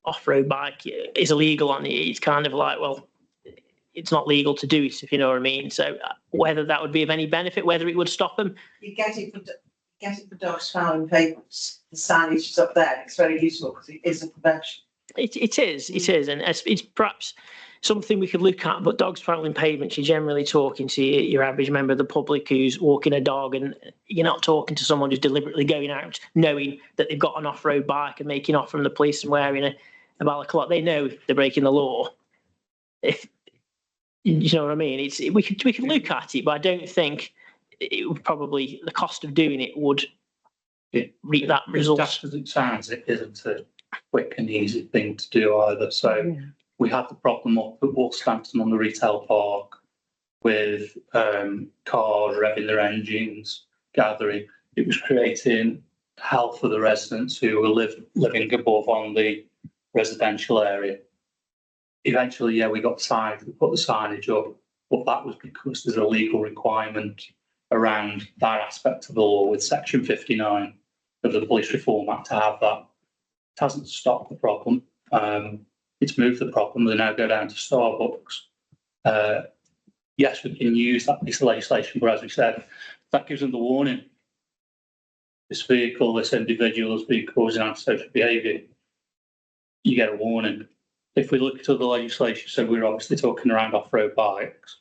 off-road bike is illegal on it, it's kind of like, well, it's not legal to do it, if you know what I mean. So whether that would be of any benefit, whether it would stop them. You get it for dogs found in pavements. The signage is up there. It's very useful because it is a prevention. It is, and it's perhaps something we could look at. But dogs found in pavements, you're generally talking to your average member of the public who's walking a dog, and you're not talking to someone who's deliberately going out knowing that they've got an off-road bike and making off from the police and wearing a balaclava. They know they're breaking the law. If you know what I mean, we could look at it, but I don't think it would probably, the cost of doing it would reap that result. Just as it sounds, it isn't a quick and easy thing to do either. So we had the problem up at Wolverhampton on the retail park with cars revving their engines, gathering. It was creating hell for the residents who were living above on the residential area. Eventually, yeah, we got signed, we put the signage up, but that was because there's a legal requirement around that aspect of the law with Section 59 of the Police Reform Act to have that. It hasn't stopped the problem. It's moved the problem. They now go down to Starbucks. Yes, we can use that piece of legislation, but as we said, that gives them the warning. This vehicle, this individual has been causing antisocial behaviour. You get a warning. If we look at other legislation, so we're obviously talking around off-road bikes,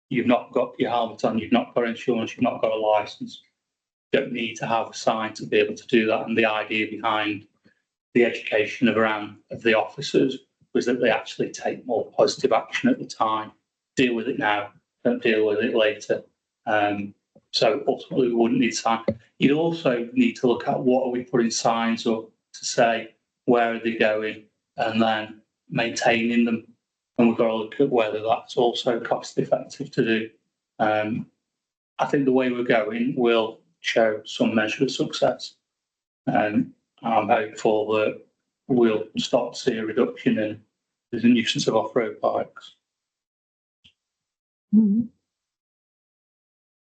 you've not got your helmet on, you've not got insurance, you've not got a licence. You don't need to have a sign to be able to do that. And the idea behind the education of the officers was that they actually take more positive action at the time. Deal with it now, don't deal with it later. So ultimately, we wouldn't need signs. You'd also need to look at what are we putting signs up to say, where are they going, and then maintaining them. And we've got to look at whether that's also cost effective to do. I think the way we're going will show some measure of success. I'm hopeful that we'll start to see a reduction in the nuisance of off-road bikes.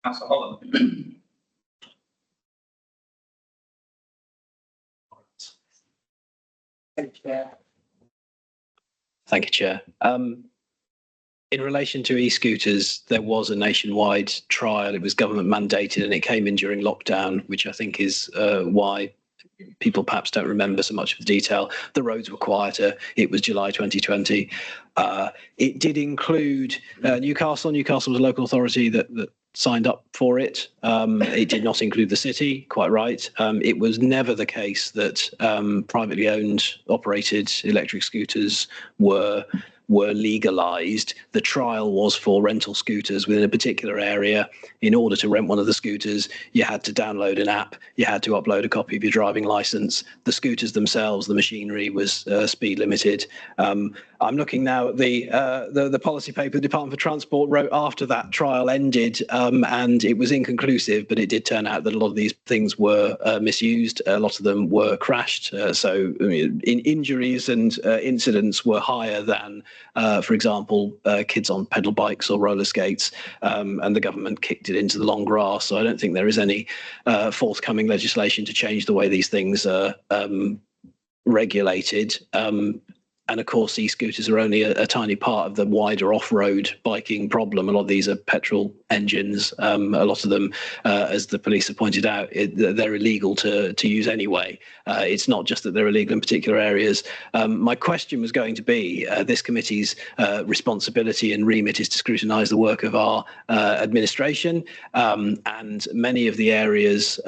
That's a whole lot. Thank you, Chair. In relation to e-scooters, there was a nationwide trial. It was government mandated and it came in during lockdown, which I think is why people perhaps don't remember so much of the detail. The roads were quieter. It was July 2020. It did include Newcastle. Newcastle was a local authority that signed up for it. It did not include the city, quite right. It was never the case that privately owned, operated electric scooters were legalised. The trial was for rental scooters within a particular area. In order to rent one of the scooters, you had to download an app, you had to upload a copy of your driving licence. The scooters themselves, the machinery was speed limited. I'm looking now at the policy paper the Department for Transport wrote after that trial ended, and it was inconclusive, but it did turn out that a lot of these things were misused. A lot of them were crashed. So injuries and incidents were higher than, for example, kids on pedal bikes or roller skates, and the government kicked it into the long grass. So I don't think there is any forthcoming legislation to change the way these things are regulated. And of course, e-scooters are only a tiny part of the wider off-road biking problem. A lot of these are petrol engines. A lot of them, as the police have pointed out, they're illegal to use anyway. It's not just that they're illegal in particular areas. My question was going to be, this committee's responsibility and remit is to scrutinise the work of our administration, and many of the areas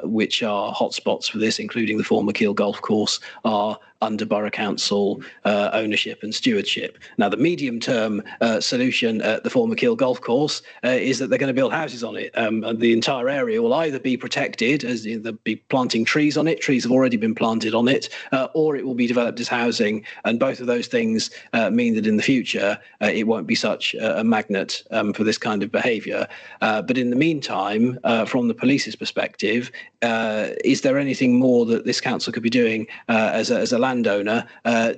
which are hotspots for this, including the former Keele Golf Course, are under Borough Council ownership and stewardship. Now, the medium-term solution at the former Keele Golf Course is that they're going to build houses on it. And the entire area will either be protected, as they'll be planting trees on it, trees have already been planted on it, or it will be developed as housing. And both of those things mean that in the future, it won't be such a magnet for this kind of behaviour. But in the meantime, from the police's perspective, is there anything more that this council could be doing as a landowner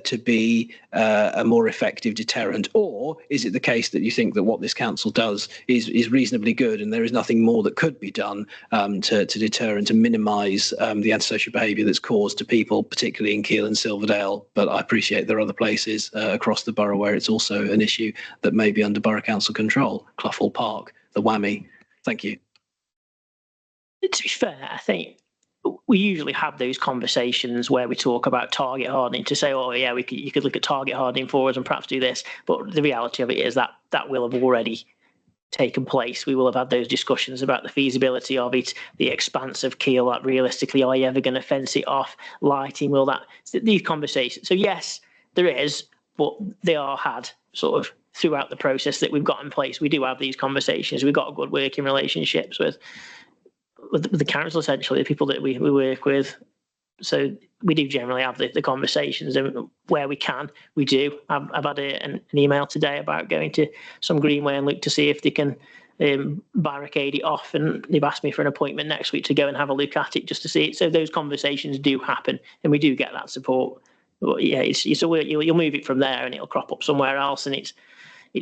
to be a more effective deterrent? Or is it the case that you think that what this council does is reasonably good and there is nothing more that could be done to deter and to minimise the antisocial behaviour that's caused to people, particularly in Keele and Silverdale? But I appreciate there are other places across the borough where it's also an issue that may be under Borough Council control. Clough Hall Park, the whammy. Thank you. To be fair, I think we usually have those conversations where we talk about target hardening to say, oh yeah, you could look at target hardening for us and perhaps do this. But the reality of it is that will have already taken place. We will have had those discussions about the feasibility of it, the expanse of Keele, that realistically, are you ever going to fence it off? Lighting, will that? These conversations. So yes, there is, but they are had sort of throughout the process that we've got in place. We do have these conversations. We've got good working relationships with the council, essentially, the people that we work with. So we do generally have the conversations, and where we can, we do. I've had an email today about going to some greenway and look to see if they can barricade it off, and they've asked me for an appointment next week to go and have a look at it just to see it. So those conversations do happen, and we do get that support. But yeah, you'll move it from there, and it'll crop up somewhere else, and it's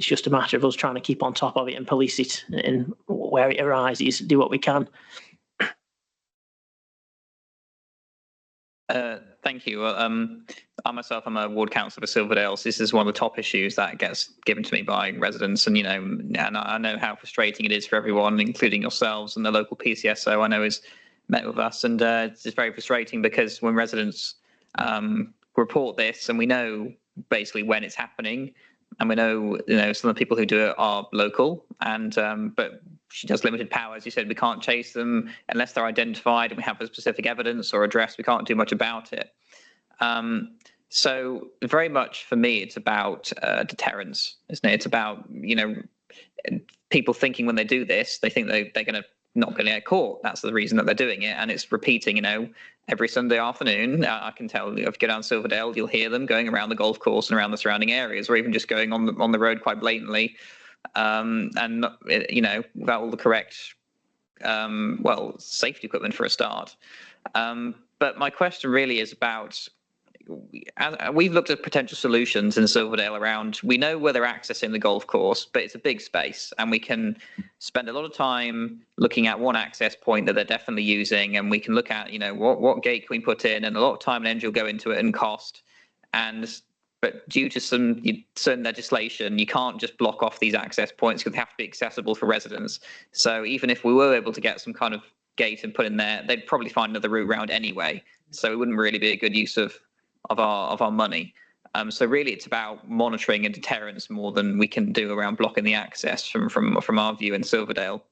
just a matter of us trying to keep on top of it and police it, and where it arises, do what we can. Thank you. I myself, I'm a ward councillor for Silverdale. So this is one of the top issues that gets given to me by residents, and and I know how frustrating it is for everyone, including yourselves and the local PCSO. I know is met with us, and it's just very frustrating because when residents report this, and we know basically when it's happening, and we know some of the people who do it are local, and but she has limited power. As you said, we can't chase them unless they're identified and we have a specific evidence or address. We can't do much about it. So very much for me, it's about deterrence, isn't it? It's about people thinking when they do this, they think they're not going to get caught. That's the reason that they're doing it, and it's repeating. Every Sunday afternoon, I can tell if you go down Silverdale, you'll hear them going around the golf course and around the surrounding areas, or even just going on the road quite blatantly. And without all the correct safety equipment for a start. But my question really is about, we've looked at potential solutions in Silverdale around, we know where they're accessing the golf course, but it's a big space, and we can spend a lot of time looking at one access point that they're definitely using, and we can look at what gate can we put in, and a lot of time and energy will go into it and cost. But due to some certain legislation, you can't just block off these access points because they have to be accessible for residents. So even if we were able to get some kind of gate and put in there, they'd probably find another route around anyway. So it wouldn't really be a good use of our money. So really, it's about monitoring and deterrence more than we can do around blocking the access from our view in Silverdale.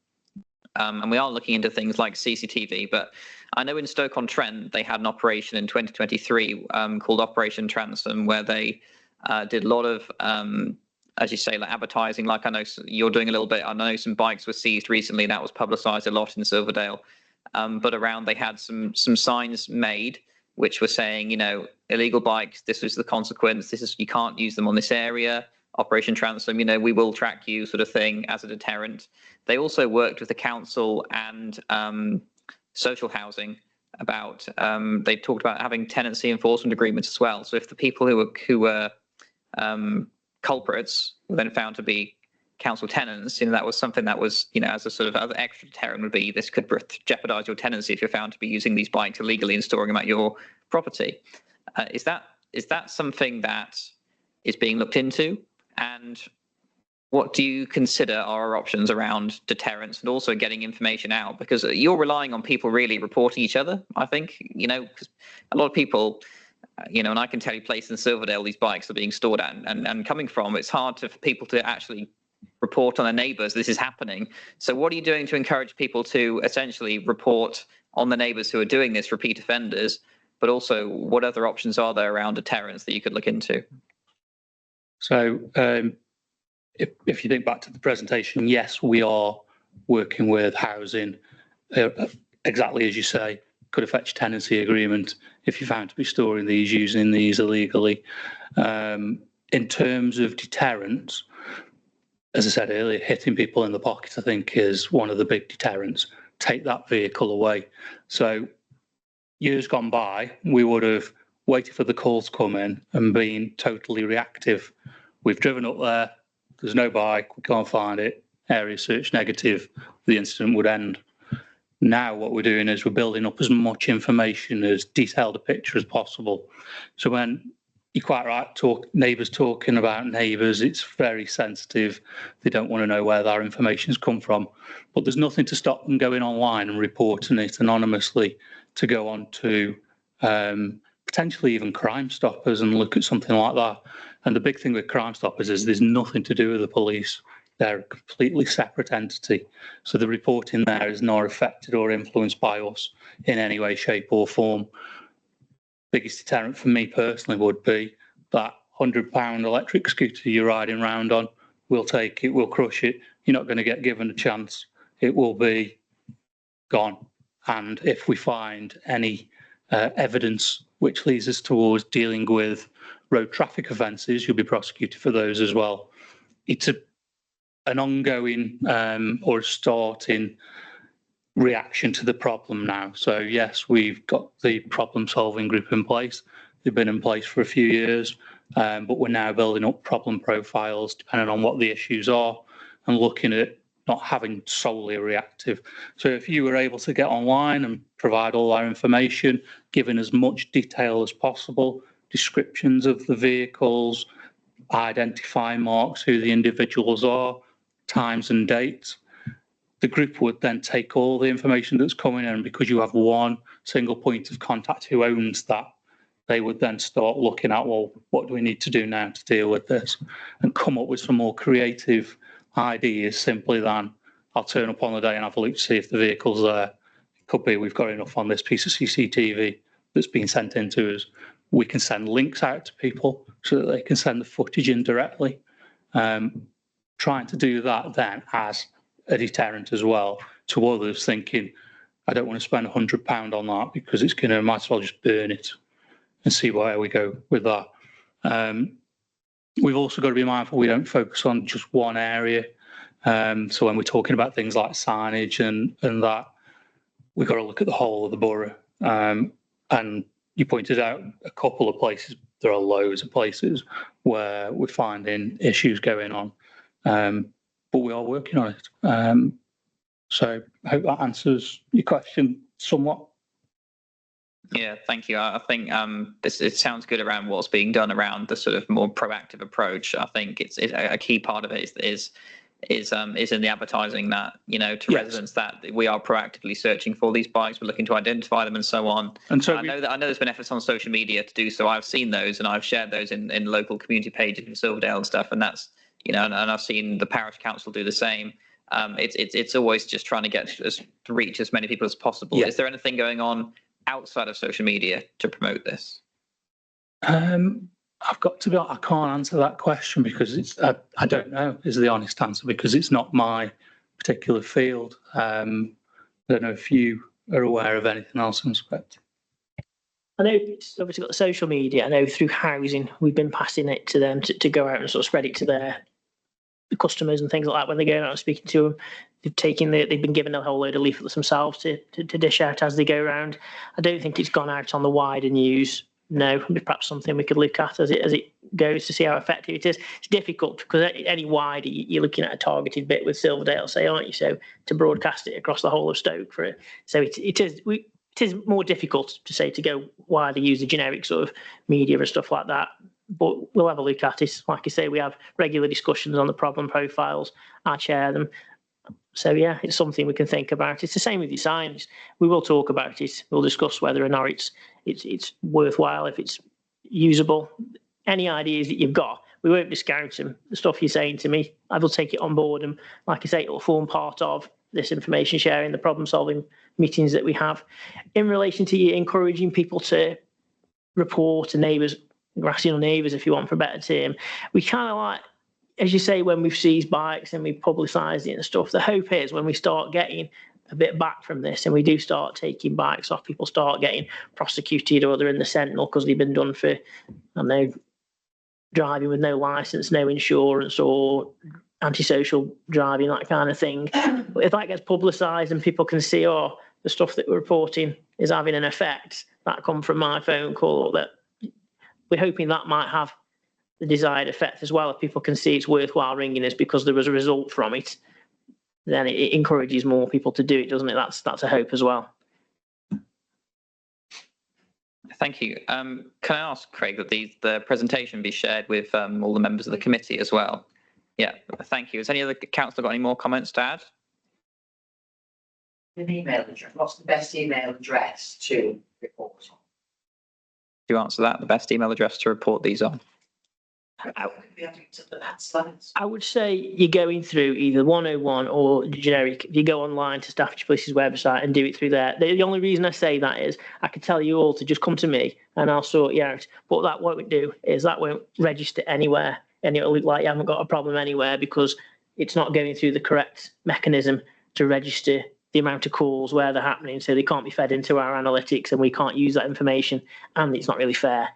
And we are looking into things like CCTV, but I know in Stoke-on-Trent, they had an operation in 2023 called Operation Transom, where they did a lot of, as you say, like advertising. Like I know you're doing a little bit. I know some bikes were seized recently. That was publicised a lot in Silverdale. But around, they had some signs made which were saying, illegal bikes, this was the consequence. You can't use them on this area. Operation Transom, we will track you, sort of thing, as a deterrent. They also worked with the council and social housing about, they talked about having tenancy enforcement agreements as well. So if the people who were culprits were then found to be council tenants, that was something that was, as a sort of other extra deterrent would be, this could jeopardise your tenancy if you're found to be using these bikes illegally and storing them at your property. Is that something that is being looked into, and what do you consider are our options around deterrence and also getting information out? Because you're relying on people really reporting each other, I think, because a lot of people, and I can tell you places in Silverdale these bikes are being stored at and coming from, it's hard for people to actually report on their neighbours this is happening. So what are you doing to encourage people to essentially report on the neighbours who are doing this, repeat offenders, but also what other options are there around deterrence that you could look into? So if you think back to the presentation, yes, we are working with housing, exactly as you say, could have fetched tenancy agreement if you're found to be storing these, using these illegally. In terms of deterrence, as I said earlier, hitting people in the pocket, I think, is one of the big deterrents. Take that vehicle away. So years gone by, we would have waited for the call to come in and been totally reactive. We've driven up there, there's no bike, we can't find it, area search negative, the incident would end. Now what we're doing is we're building up as much information, as detailed a picture as possible. So when you're quite right, neighbours talking about neighbours, it's very sensitive. They don't want to know where their information's come from. But there's nothing to stop them going online and reporting it anonymously to go on to potentially even Crime Stoppers and look at something like that. And the big thing with Crime Stoppers is there's nothing to do with the police. They're a completely separate entity. So the reporting there is not affected or influenced by us in any way, shape or form. Biggest deterrent for me personally would be that £100 electric scooter you're riding around on. We'll take it, we'll crush it. You're not going to get given a chance. It will be gone. And if we find any evidence which leads us towards dealing with road traffic offences, you'll be prosecuted for those as well. It's an ongoing or a starting reaction to the problem now. So yes, we've got the problem solving group in place. They've been in place for a few years, but we're now building up problem profiles depending on what the issues are and looking at not having solely a reactive. So if you were able to get online and provide all our information, giving as much detail as possible, descriptions of the vehicles, identify marks, who the individuals are, times and dates, the group would then take all the information that's coming in, because you have one single point of contact who owns that. They would then start looking at, well, what do we need to do now to deal with this, and come up with some more creative ideas simply than I'll turn up on the day and have a look to see if the vehicle's there. It could be we've got enough on this piece of CCTV that's been sent in to us. We can send links out to people so that they can send the footage in directly. Trying to do that then as a deterrent as well to others thinking, I don't want to spend £100 on that because it's going to, might as well just burn it and see where we go with that. We've also got to be mindful we don't focus on just one area. So when we're talking about things like signage and that, we've got to look at the whole of the borough. And you pointed out a couple of places, there are loads of places where we're finding issues going on. But we are working on it. So I hope that answers your question somewhat. Yeah, thank you. I think it sounds good around what's being done around the sort of more proactive approach. I think it's a key part of it is in the advertising that, to residents that we are proactively searching for these bikes, we're looking to identify them and so on. And so I know there's been efforts on social media to do so. I've seen those and I've shared those in local community pages in Silverdale and stuff, and that's and I've seen the parish council do the same. It's always just trying to get to reach as many people as possible. Is there anything going on outside of social media to promote this? I've got to be honest, I can't answer that question because I don't know is the honest answer, because it's not my particular field. I don't know if you are aware of anything else in respect. I know it's obviously got the social media. I know through housing, we've been passing it to them to go out and sort of spread it to their customers and things like that. When they go out and speaking to them, they've been given a whole load of leaflets themselves to dish out as they go around. I don't think it's gone out on the wider news. No, perhaps something we could look at as it goes to see how effective it is. It's difficult because any wider, you're looking at a targeted bit with Silverdale, say, aren't you? So to broadcast it across the whole of Stoke for it. So it is more difficult to say to go wider, use the generic sort of media and stuff like that. but we'll have a look at it. Like I say, we have regular discussions on the problem profiles. I chair them. So yeah, it's something we can think about. It's the same with your signs. We will talk about it. We'll discuss whether or not it's worthwhile, if it's usable. Any ideas that you've got, we won't discount them. The stuff you're saying to me, I will take it on board, and like I say, it will form part of this information sharing, the problem solving meetings that we have. In relation to you encouraging people to report to neighbours, grassing on neighbours, if you want, for a better term, we kind of like, as you say, when we've seized bikes and we've publicised it and stuff, the hope is when we start getting a bit back from this and we do start taking bikes off, people start getting prosecuted or they're in the Sentinel because they've been done for, I don't know, driving with no licence, no insurance, or antisocial driving, that kind of thing. But if that gets publicised and people can see, oh, the stuff that we're reporting is having an effect, that come from my phone call, that we're hoping that might have the desired effect as well. If people can see it's worthwhile ringing us because there was a result from it, then it encourages more people to do it, doesn't it? That's a hope as well. Thank you. Can I ask, Craig, that the presentation be shared with all the members of the committee as well? Yeah, thank you. Has any other councillor got any more comments to add? An email address. What's the best email address to report on? Do you answer that? The best email address to report these on? I would say you're going through either 101 or generic. If you go online to Staffordshire Police's website and do it through there. The only reason I say that is I could tell you all to just come to me and I'll sort you out. But that won't do is that won't register anywhere, and it'll look like you haven't got a problem anywhere because it's not going through the correct mechanism to register the amount of calls where they're happening. So they can't be fed into our analytics and we can't use that information, and it's not really fair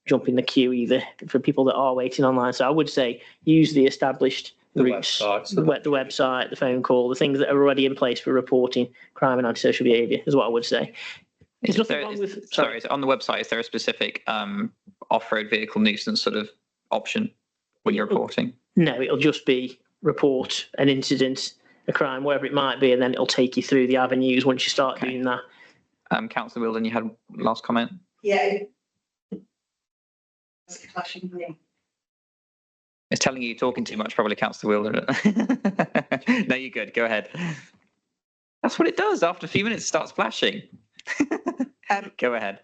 jumping the queue either for people that are waiting online. So I would say use the established routes, the website, the phone call, the things that are already in place for reporting crime and antisocial behaviour is what I would say. There's nothing wrong with. Sorry, on the website, is there a specific off-road vehicle nuisance sort of option when you're reporting? No, it'll just be report an incident, a crime, wherever it might be, and then it'll take you through the avenues once you start doing that. Councillor Wilden, you had last comment? Yeah. It's a clashing thing. It's telling you you're talking too much, probably, Councillor Wilden. No, you're good. Go ahead. That's what it does. After a few minutes, it starts flashing. Go ahead.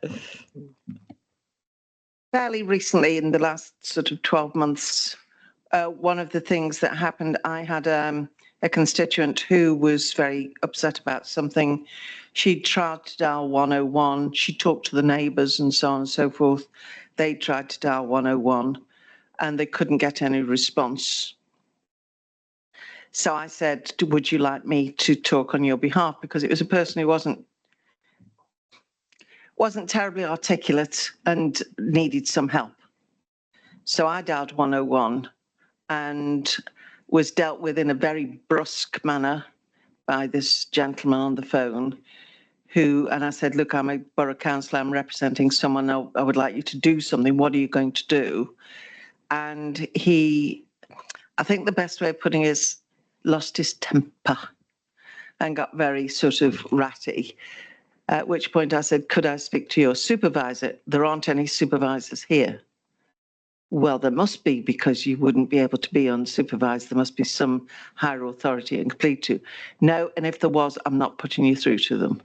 Fairly recently, in the last sort of 12 months, one of the things that happened, I had a constituent who was very upset about something. She tried to dial 101. She talked to the neighbours and so on and so forth. They tried to dial 101 and they couldn't get any response. So I said, would you like me to talk on your behalf? Because it was a person who wasn't terribly articulate and needed some help. So I dialed 101 and was dealt with in a very brusque manner by this gentleman on the phone and I said, look, I'm a borough councillor, I'm representing someone, I would like you to do something. What are you going to do? And I think the best way of putting it is, lost his temper and got very sort of ratty. At which point I said, could I speak to your supervisor? There aren't any supervisors here. Well, there must be, because you wouldn't be able to be unsupervised. There must be some higher authority and complete to. No, and if there was, I'm not putting you through to them.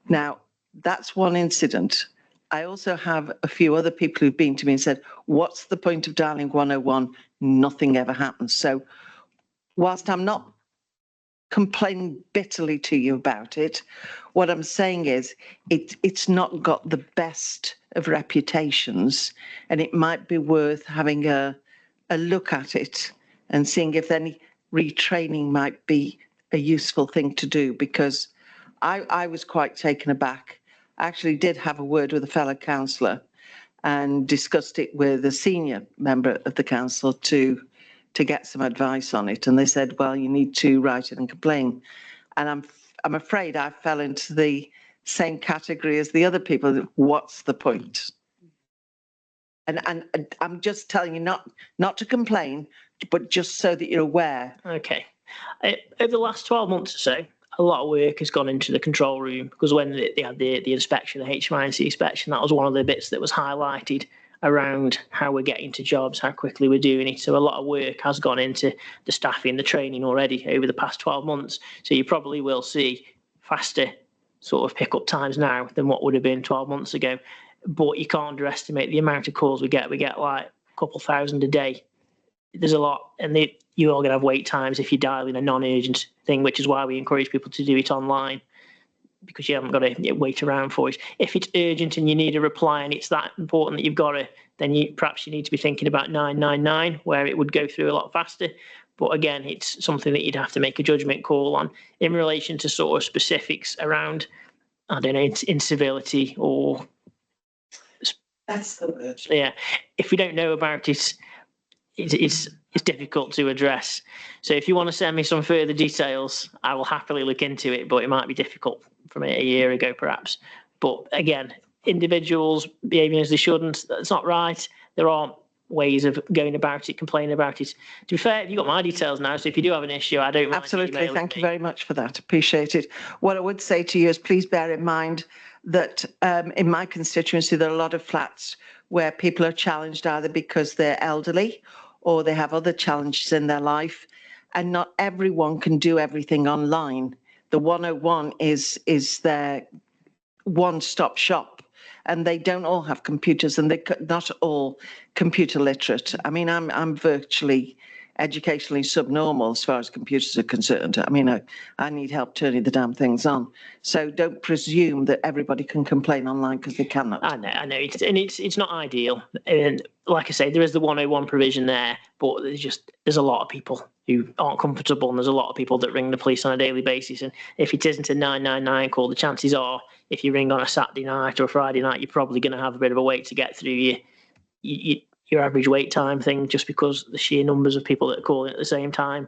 Now, that's one incident. I also have a few other people who've been to me and said, what's the point of dialing 101? Nothing ever happens. So whilst I'm not complaining bitterly to you about it, what I'm saying is it's not got the best of reputations, and it might be worth having a look at it and seeing if any retraining might be a useful thing to do, because I was quite taken aback. I actually did have a word with a fellow councillor and discussed it with a senior member of the council to get some advice on it. And they said, well, you need to write it and complain. And I'm afraid I fell into the same category as the other people. What's the point? And I'm just telling you not to complain, but just so that you're aware. Okay. Over the last 12 months or so, a lot of work has gone into the control room, because when they had the inspection, the HMIC inspection, that was one of the bits that was highlighted around how we're getting to jobs, how quickly we're doing it. So a lot of work has gone into the staffing, the training already over the past 12 months. So you probably will see faster sort of pick-up times now than what would have been 12 months ago. But you can't underestimate the amount of calls we get. We get like a couple thousand a day. There's a lot, and you are going to have wait times if you're dialing a non-urgent thing, which is why we encourage people to do it online, because you haven't got to wait around for it. If it's urgent and you need a reply and it's that important that you've got to, then perhaps you need to be thinking about 999, where it would go through a lot faster. But again, it's something that you'd have to make a judgment call on in relation to sort of specifics around, I don't know, incivility or. That's the word. Yeah, if we don't know about it, it's difficult to address. So if you want to send me some further details, I will happily look into it, but it might be difficult from a year ago perhaps. But again, individuals behaving as they shouldn't, that's not right. There are ways of going about it, complaining about it. To be fair, you've got my details now, so if you do have an issue, I don't mind. Absolutely, thank you very much for that. Appreciate it. What I would say to you is please bear in mind that in my constituency, there are a lot of flats where people are challenged either because they're elderly or they have other challenges in their life, and not everyone can do everything online. The 101 is their one-stop shop, and they don't all have computers, and they're not all computer literate. I mean, I'm virtually educationally subnormal as far as computers are concerned. I mean, I need help turning the damn things on. So don't presume that everybody can complain online, because they cannot. I know, it's not ideal. And like I say, there is the 101 provision there, but there's a lot of people who aren't comfortable, and there's a lot of people that ring the police on a daily basis. And if it isn't a 999 call, the chances are, if you ring on a Saturday night or a Friday night, you're probably going to have a bit of a wait to get through your average wait time thing, just because the sheer numbers of people that are calling at the same time.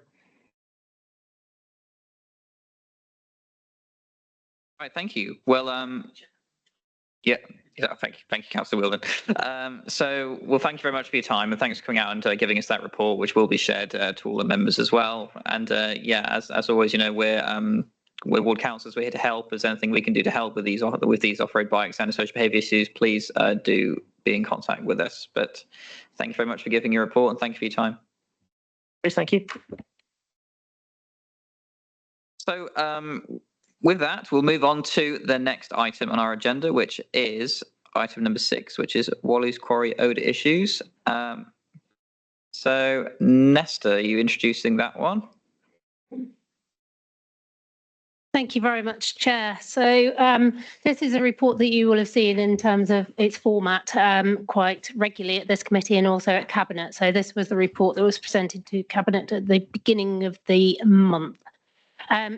Right, thank you. Well, yeah, thank you, Councillor Wilden. Well, thank you very much for your time, and thanks for coming out and giving us that report, which will be shared to all the members as well. And yeah, as always, we're ward councillors. We're here to help. If there's anything we can do to help with these off-road bikes and social behaviour issues, please do be in contact with us. But thank you very much for giving your report, and thank you for your time. Please, thank you. So with that, we'll move on to the next item on our agenda, which is item number 6, which is Wally's Quarry odour issues. So Nesta, are you introducing that one? Thank you very much, Chair. So this is a report that you will have seen in terms of its format quite regularly at this committee and also at Cabinet. So this was the report that was presented to Cabinet at the beginning of the month.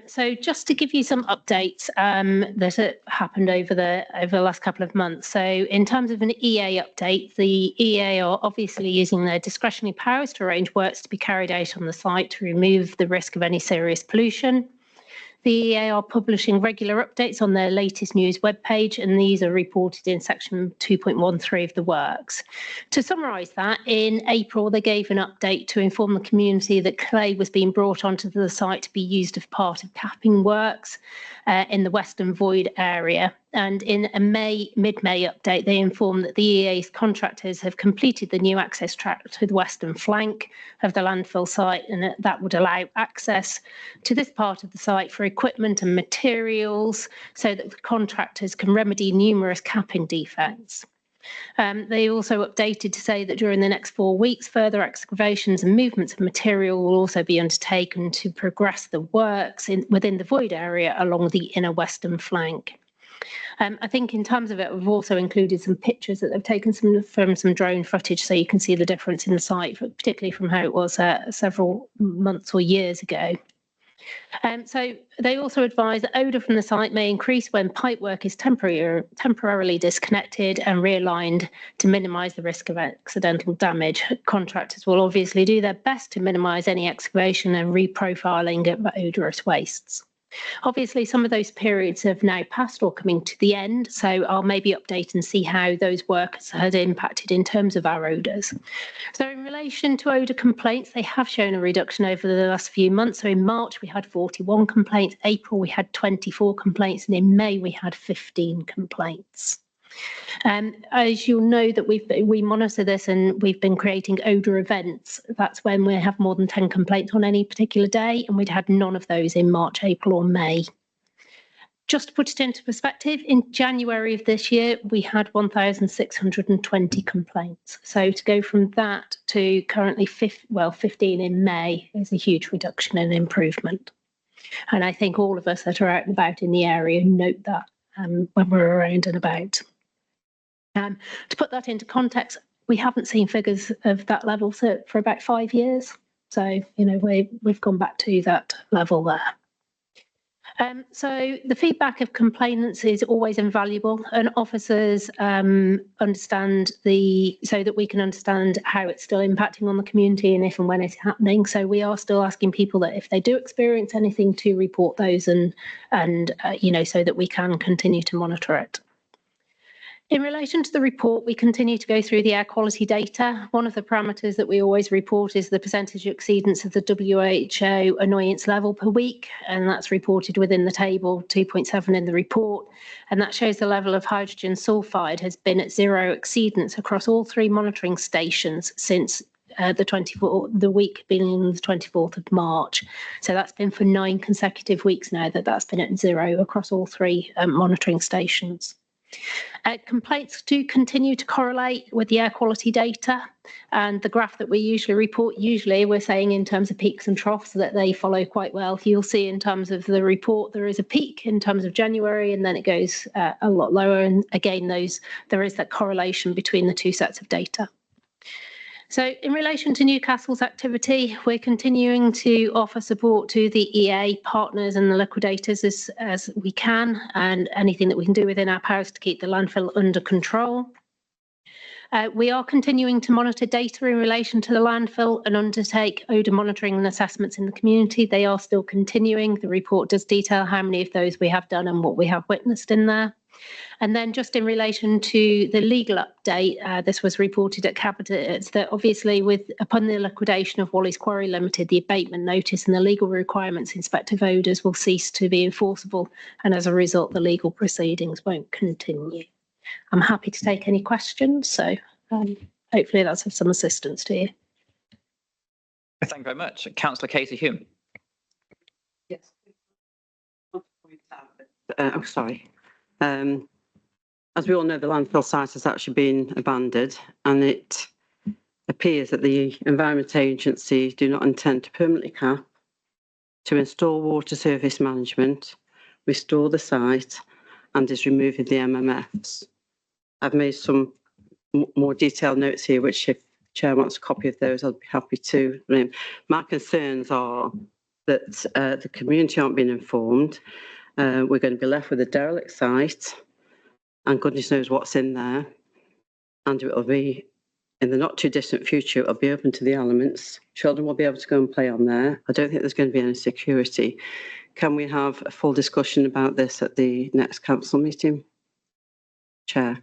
So just to give you some updates that happened over the last couple of months. So in terms of an EA update, the EA are obviously using their discretionary powers to arrange works to be carried out on the site to remove the risk of any serious pollution. The EA are publishing regular updates on their latest news webpage, and these are reported in section 2.13 of the works. To summarise that, in April they gave an update to inform the community that clay was being brought onto the site to be used as part of capping works in the Western Void area. And in a mid-May update, they informed that the EA's contractors have completed the new access track to the western flank of the landfill site, and that would allow access to this part of the site for equipment and materials so that the contractors can remedy numerous capping defects. They also updated to say that during the next 4 weeks, further excavations and movements of material will also be undertaken to progress the works within the void area along the inner western flank. I think in terms of it, we've also included some pictures that they've taken from some drone footage, so you can see the difference in the site, particularly from how it was several months or years ago. So they also advise that odour from the site may increase when pipework is temporarily disconnected and realigned to minimise the risk of accidental damage. Contractors will obviously do their best to minimise any excavation and reprofiling of odorous wastes. Obviously, some of those periods have now passed or coming to the end, so I'll maybe update and see how those works had impacted in terms of our odours. So in relation to odour complaints, they have shown a reduction over the last few months. So in March, we had 41 complaints, April, we had 24 complaints, and in May, we had 15 complaints. As you'll know that we monitor this and we've been creating odour events. That's when we have more than 10 complaints on any particular day, and we'd had none of those in March, April or May. Just to put it into perspective, in January of this year, we had 1,620 complaints. So to go from that to currently 15 in May is a huge reduction and improvement. And I think all of us that are out and about in the area note that when we're around and about. To put that into context, we haven't seen figures of that level for about 5 years. So, you know, we've gone back to that level there. So the feedback of complainants is always invaluable, and officers understand so that we can understand how it's still impacting on the community and if and when it's happening. So we are still asking people that if they do experience anything to report those and you know, so that we can continue to monitor it. In relation to the report, we continue to go through the air quality data. One of the parameters that we always report is the percentage exceedance of the WHO annoyance level per week, and that's reported within the table 2.7 in the report. And that shows the level of hydrogen sulfide has been at 0 exceedance across all 3 monitoring stations since the week being the 24th of March. So that's been for 9 consecutive weeks now that's been at 0 across all 3 monitoring stations. Complaints do continue to correlate with the air quality data, and the graph that we usually report, we're saying in terms of peaks and troughs that they follow quite well. You'll see in terms of the report there is a peak in terms of January, and then it goes a lot lower, and again there is that correlation between the 2 sets of data. So in relation to Newcastle's activity, we're continuing to offer support to the EA partners and the liquidators as we can, and anything that we can do within our powers to keep the landfill under control. We are continuing to monitor data in relation to the landfill and undertake odour monitoring and assessments in the community. They are still continuing. The report does detail how many of those we have done and what we have witnessed in there. And then just in relation to the legal update, this was reported at Cabinet that obviously upon the liquidation of Wally's Quarry Limited, the abatement notice and the legal requirements inspective odours will cease to be enforceable, and as a result the legal proceedings won't continue. I'm happy to take any questions, so hopefully that's of some assistance to you. Thank you very much. Councillor Katie Hume. Yes. Oh, sorry. As we all know, the landfill site has actually been abandoned, and it appears that the Environment Agency do not intend to permanently cap, to install water service management, restore the site, and is removing the MMFs. I've made some more detailed notes here, which if the Chair wants a copy of those, I'll be happy to. My concerns are that the community aren't being informed. We're going to be left with a derelict site, and goodness knows what's in there. And it will be, in the not too distant future, it'll be open to the elements. Children will be able to go and play on there. I don't think there's going to be any security. Can we have a full discussion about this at the next council meeting? Chair.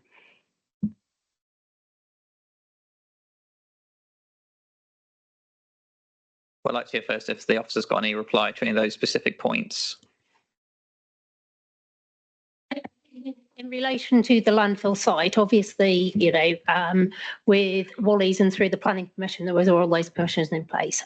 Well, I'd like to hear first if the officer's got any reply to any of those specific points. In relation to the landfill site, obviously, you know, with Wally's and through the planning permission, there was all those permissions in place.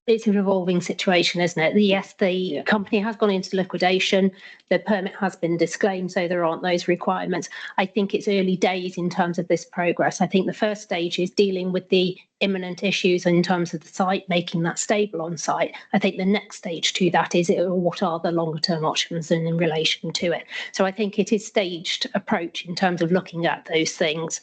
It's an evolving situation, isn't it? Yes, the company has gone into liquidation. The permit has been disclaimed, so there aren't those requirements. I think it's early days in terms of this progress. I think the first stage is dealing with the imminent issues in terms of the site, making that stable on site. I think the next stage to that is what are the longer term options in relation to it. So I think it is staged approach in terms of looking at those things.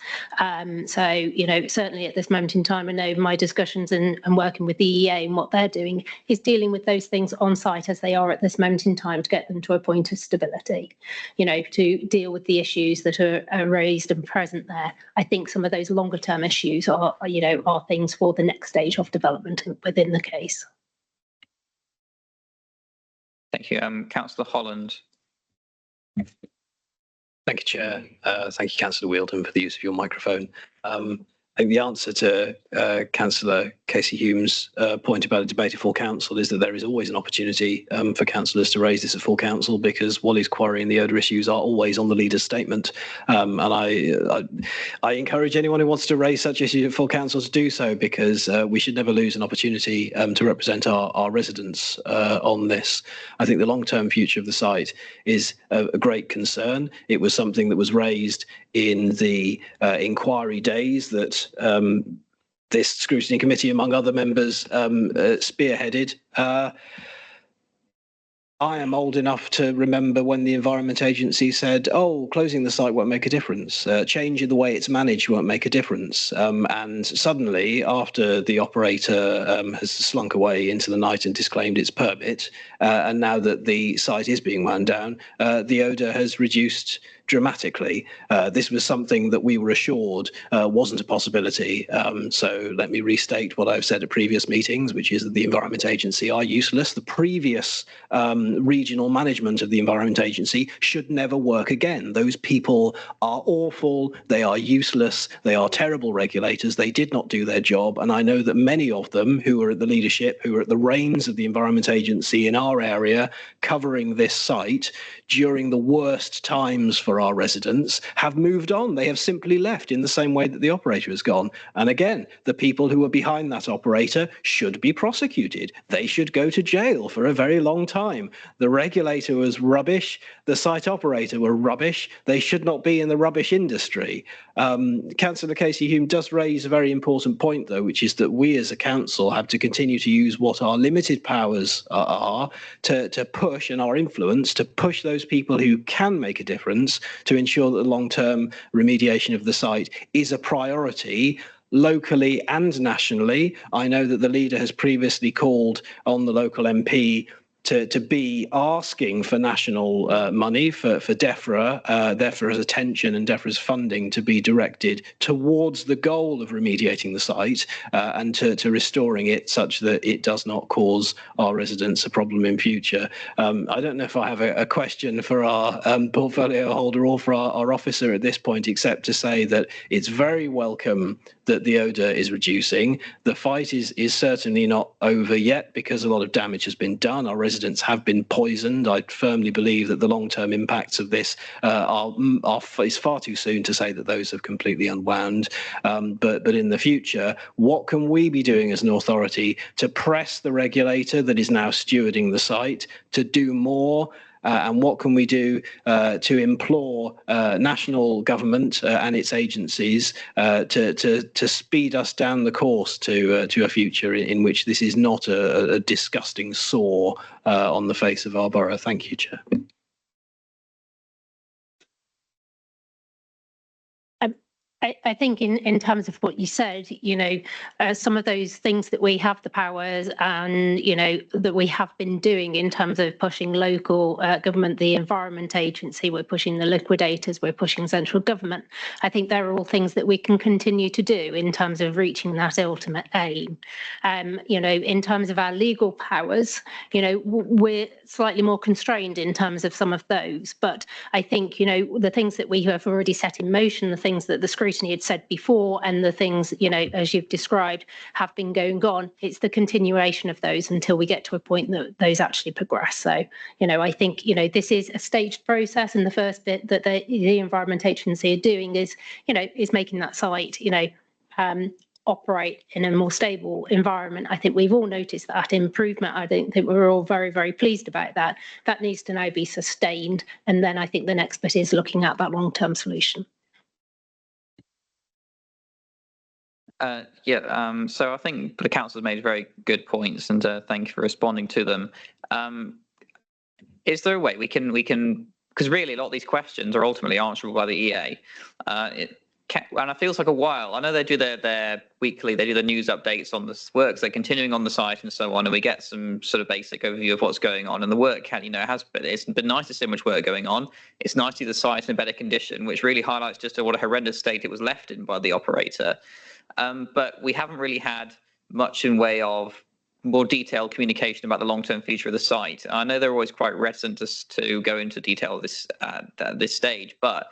So, you know, certainly at this moment in time, I know my discussions and working with the EA and what they're doing is dealing with those things on site as they are at this moment in time to get them to a point of stability, you know, to deal with the issues that are raised and present there. I think some of those longer term issues are, you know, are things for the next stage of development within the case. Thank you. Councillor Holland. Thank you, Chair. Thank you, Councillor Wheeldon, for the use of your microphone. think the answer to Councillor Casey Hume's point about a debate at full council is that there is always an opportunity for councillors to raise this at full council, because Wally's quarry and the odour issues are always on the leader's statement. And I encourage anyone who wants to raise such issues at full council to do so, because we should never lose an opportunity to represent our residents on this. I think the long-term future of the site is a great concern. It was something that was raised in the inquiry days that this scrutiny committee, among other members, spearheaded. I am old enough to remember when the Environment Agency said, oh, closing the site won't make a difference. Change in the way it's managed won't make a difference. And suddenly, after the operator has slunk away into the night and disclaimed its permit, and now that the site is being wound down, the odour has reduced dramatically. This was something that we were assured wasn't a possibility. So let me restate what I've said at previous meetings, which is that the Environment Agency are useless. The previous regional management of the Environment Agency should never work again. Those people are awful. They are useless. They are terrible regulators. They did not do their job. And I know that many of them who are at the leadership, who are at the reins of the Environment Agency in our area, covering this site during the worst times for our residents, have moved on. They have simply left in the same way that the operator has gone. And again, the people who were behind that operator should be prosecuted. They should go to jail for a very long time. The regulator was rubbish. The site operator were rubbish. They should not be in the rubbish industry. Councillor Casey Hume does raise a very important point, though, which is that we as a council have to continue to use what our limited powers are to push, and our influence to push those people who can make a difference, to ensure that the long-term remediation of the site is a priority locally and nationally. I know that the leader has previously called on the local MP to be asking for national money for DEFRA, DEFRA's attention and DEFRA's funding to be directed towards the goal of remediating the site and to restoring it such that it does not cause our residents a problem in future. I don't know if I have a question for our portfolio holder or for our officer at this point, except to say that it's very welcome that the odour is reducing. The fight is certainly not over yet, because a lot of damage has been done. Our residents have been poisoned. I firmly believe that the long-term impacts of this is far too soon to say that those have completely unwound. But in the future, what can we be doing as an authority to press the regulator that is now stewarding the site to do more? And what can we do to implore national government and its agencies to speed us down the course to a future in which this is not a disgusting sore on the face of our borough? Thank you, Chair. I think in terms of what you said, some of those things that we have the powers and, that we have been doing in terms of pushing local government, the Environment Agency, we're pushing the liquidators, we're pushing central government. I think they're all things that we can continue to do in terms of reaching that ultimate aim. In terms of our legal powers, we're slightly more constrained in terms of some of those. But I think, the things that we have already set in motion, the things that the Scrutiny had said before, and the things, as you've described, have been going on. It's the continuation of those until we get to a point that those actually progress. So, I think, this is a staged process, and the first bit that the Environment Agency are doing is making that site, operate in a more stable environment. I think we've all noticed that improvement. I think that we're all very, very pleased about that. That needs to now be sustained. And then I think the next bit is looking at that long-term solution. So I think the council has made very good points, and thank you for responding to them. Is there a way we can, because really a lot of these questions are ultimately answerable by the EA. And it feels like a while. I know they do their weekly, they do the news updates on the works, they're continuing on the site and so on, and we get some sort of basic overview of what's going on. And the work, it's been nice to see much work going on. It's nice to see the site in a better condition, which really highlights just what a horrendous state it was left in by the operator. But we haven't really had much in way of more detailed communication about the long-term future of the site. I know they're always quite reticent to go into detail at this stage, but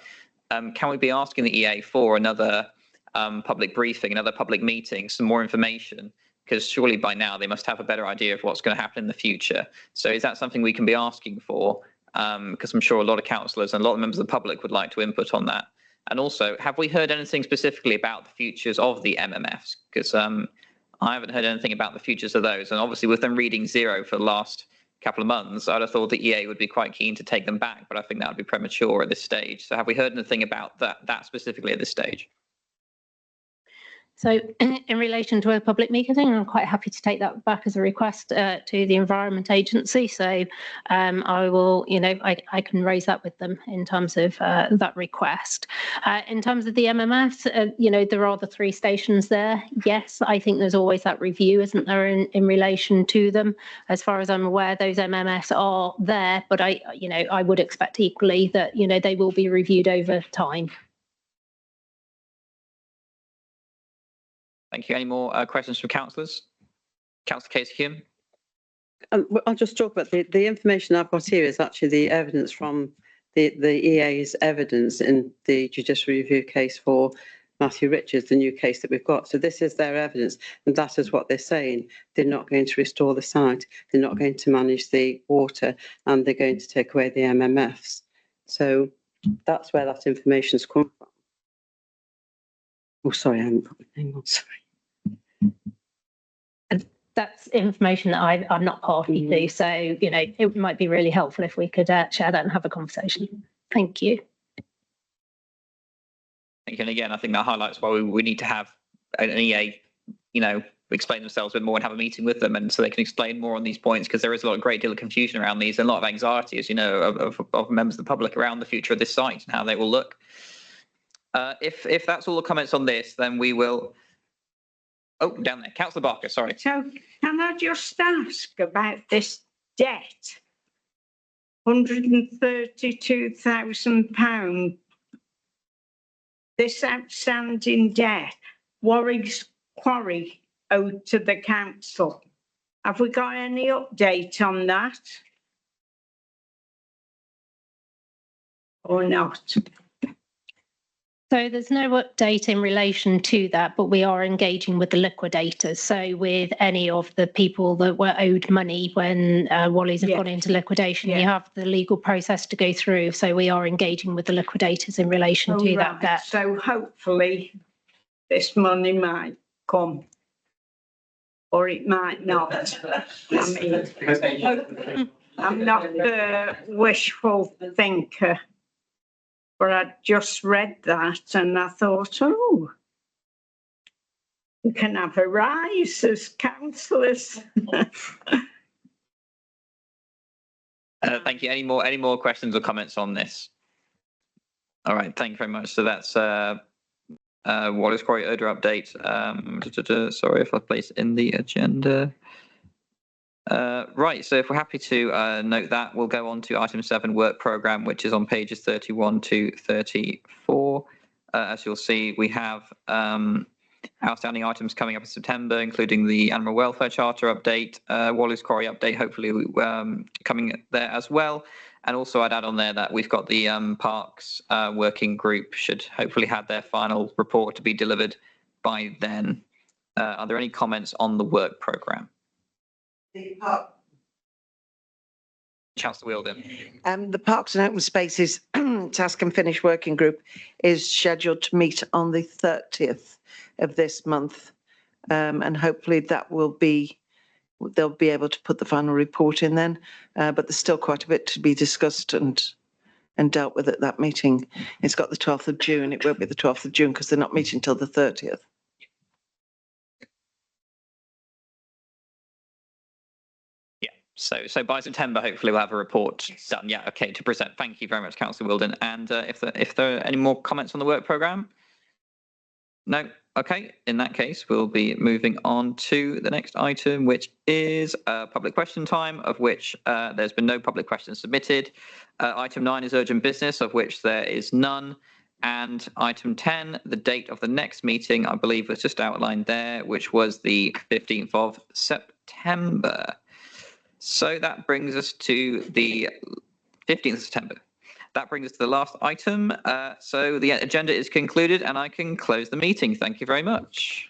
can we be asking the EA for another public briefing, another public meeting, some more information? Because surely by now they must have a better idea of what's going to happen in the future. So is that something we can be asking for? Because I'm sure a lot of councillors and a lot of members of the public would like to input on that. And also, have we heard anything specifically about the futures of the MMFs? Because I haven't heard anything about the futures of those. And obviously with them reading 0 for the last couple of months, I'd have thought the EA would be quite keen to take them back, but I think that would be premature at this stage. So have we heard anything about that specifically at this stage? So in relation to a public meeting, I'm quite happy to take that back as a request to the Environment Agency. So I will, I can raise that with them in terms of that request. In terms of the MMFs, there are the 3 stations there. Yes, I think there's always that review, isn't there, in relation to them. As far as I'm aware, those MMFs are there, but I would expect equally that, they will be reviewed over time. Thank you. Any more questions from councillors? Councillor Casey-Hume. I'll just talk about the information I've got here is actually the evidence from the EA's evidence in the judicial review case for Matthew Richards, the new case that we've got. So this is their evidence, and that is what they're saying. They're not going to restore the site, they're not going to manage the water, and they're going to take away the MMFs. So that's where that information's come from. Oh, sorry, hang on, sorry. That's information that I'm not party to, so it might be really helpful if we could share that and have a conversation. Thank you. And again, I think that highlights why we need to have an EA, explain themselves a bit more and have a meeting with them, and so they can explain more on these points, because there is a great deal of confusion around these and a lot of anxiety, as you know, of members of the public around the future of this site and how they will look. If that's all the comments on this, then we will. Oh, down there, Councillor Barker, sorry. So can I just ask about this debt? £132,000. This outstanding debt, Warwick's Quarry owed to the council. Have we got any update on that? Or not? So there's no update in relation to that, but we are engaging with the liquidators. So with any of the people that were owed money when Wally's have gone into liquidation, you have the legal process to go through. So we are engaging with the liquidators in relation to that debt. So hopefully this money might come, or it might not. I mean, I'm not a wishful thinker. But I just read that and I thought, oh, we can have a rise as councillors. Thank you. Any more questions or comments on this? All right, thank you very much. So that's Wallace Quarry odor update. Sorry if I placed in the agenda. Right, so if we're happy to note that, we'll go on to item 7, work programme, which is on pages 31 to 34. As you'll see, we have outstanding items coming up in September, including the Animal Welfare Charter update, Wally's Quarry update, hopefully coming there as well. And also I'd add on there that we've got the Parks Working Group should hopefully have their final report to be delivered by then. Are there any comments on the work programme? Councillor Wheeldon. The Parks and Open Spaces Task and Finish Working Group is scheduled to meet on the 30th of this month, and hopefully that will be, they'll be able to put the final report in then, but there's still quite a bit to be discussed and dealt with at that meeting. It's got the 12th of June, it won't be the 12th of June because they're not meeting until the 30th. So by September, hopefully we'll have a report done. Yeah, okay, to present. Thank you very much, Councillor Wheeldon. And if there are any more comments on the work programme? No? Okay, in that case, we'll be moving on to the next item, which is public question time, of which there's been no public questions submitted. Item 9 is urgent business, of which there is none. And item 10, the date of the next meeting, I believe was just outlined there, which was the 15th of September. So that brings us to the 15th of September. that brings us to the last item. So the agenda is concluded and I can close the meeting. Thank you very much.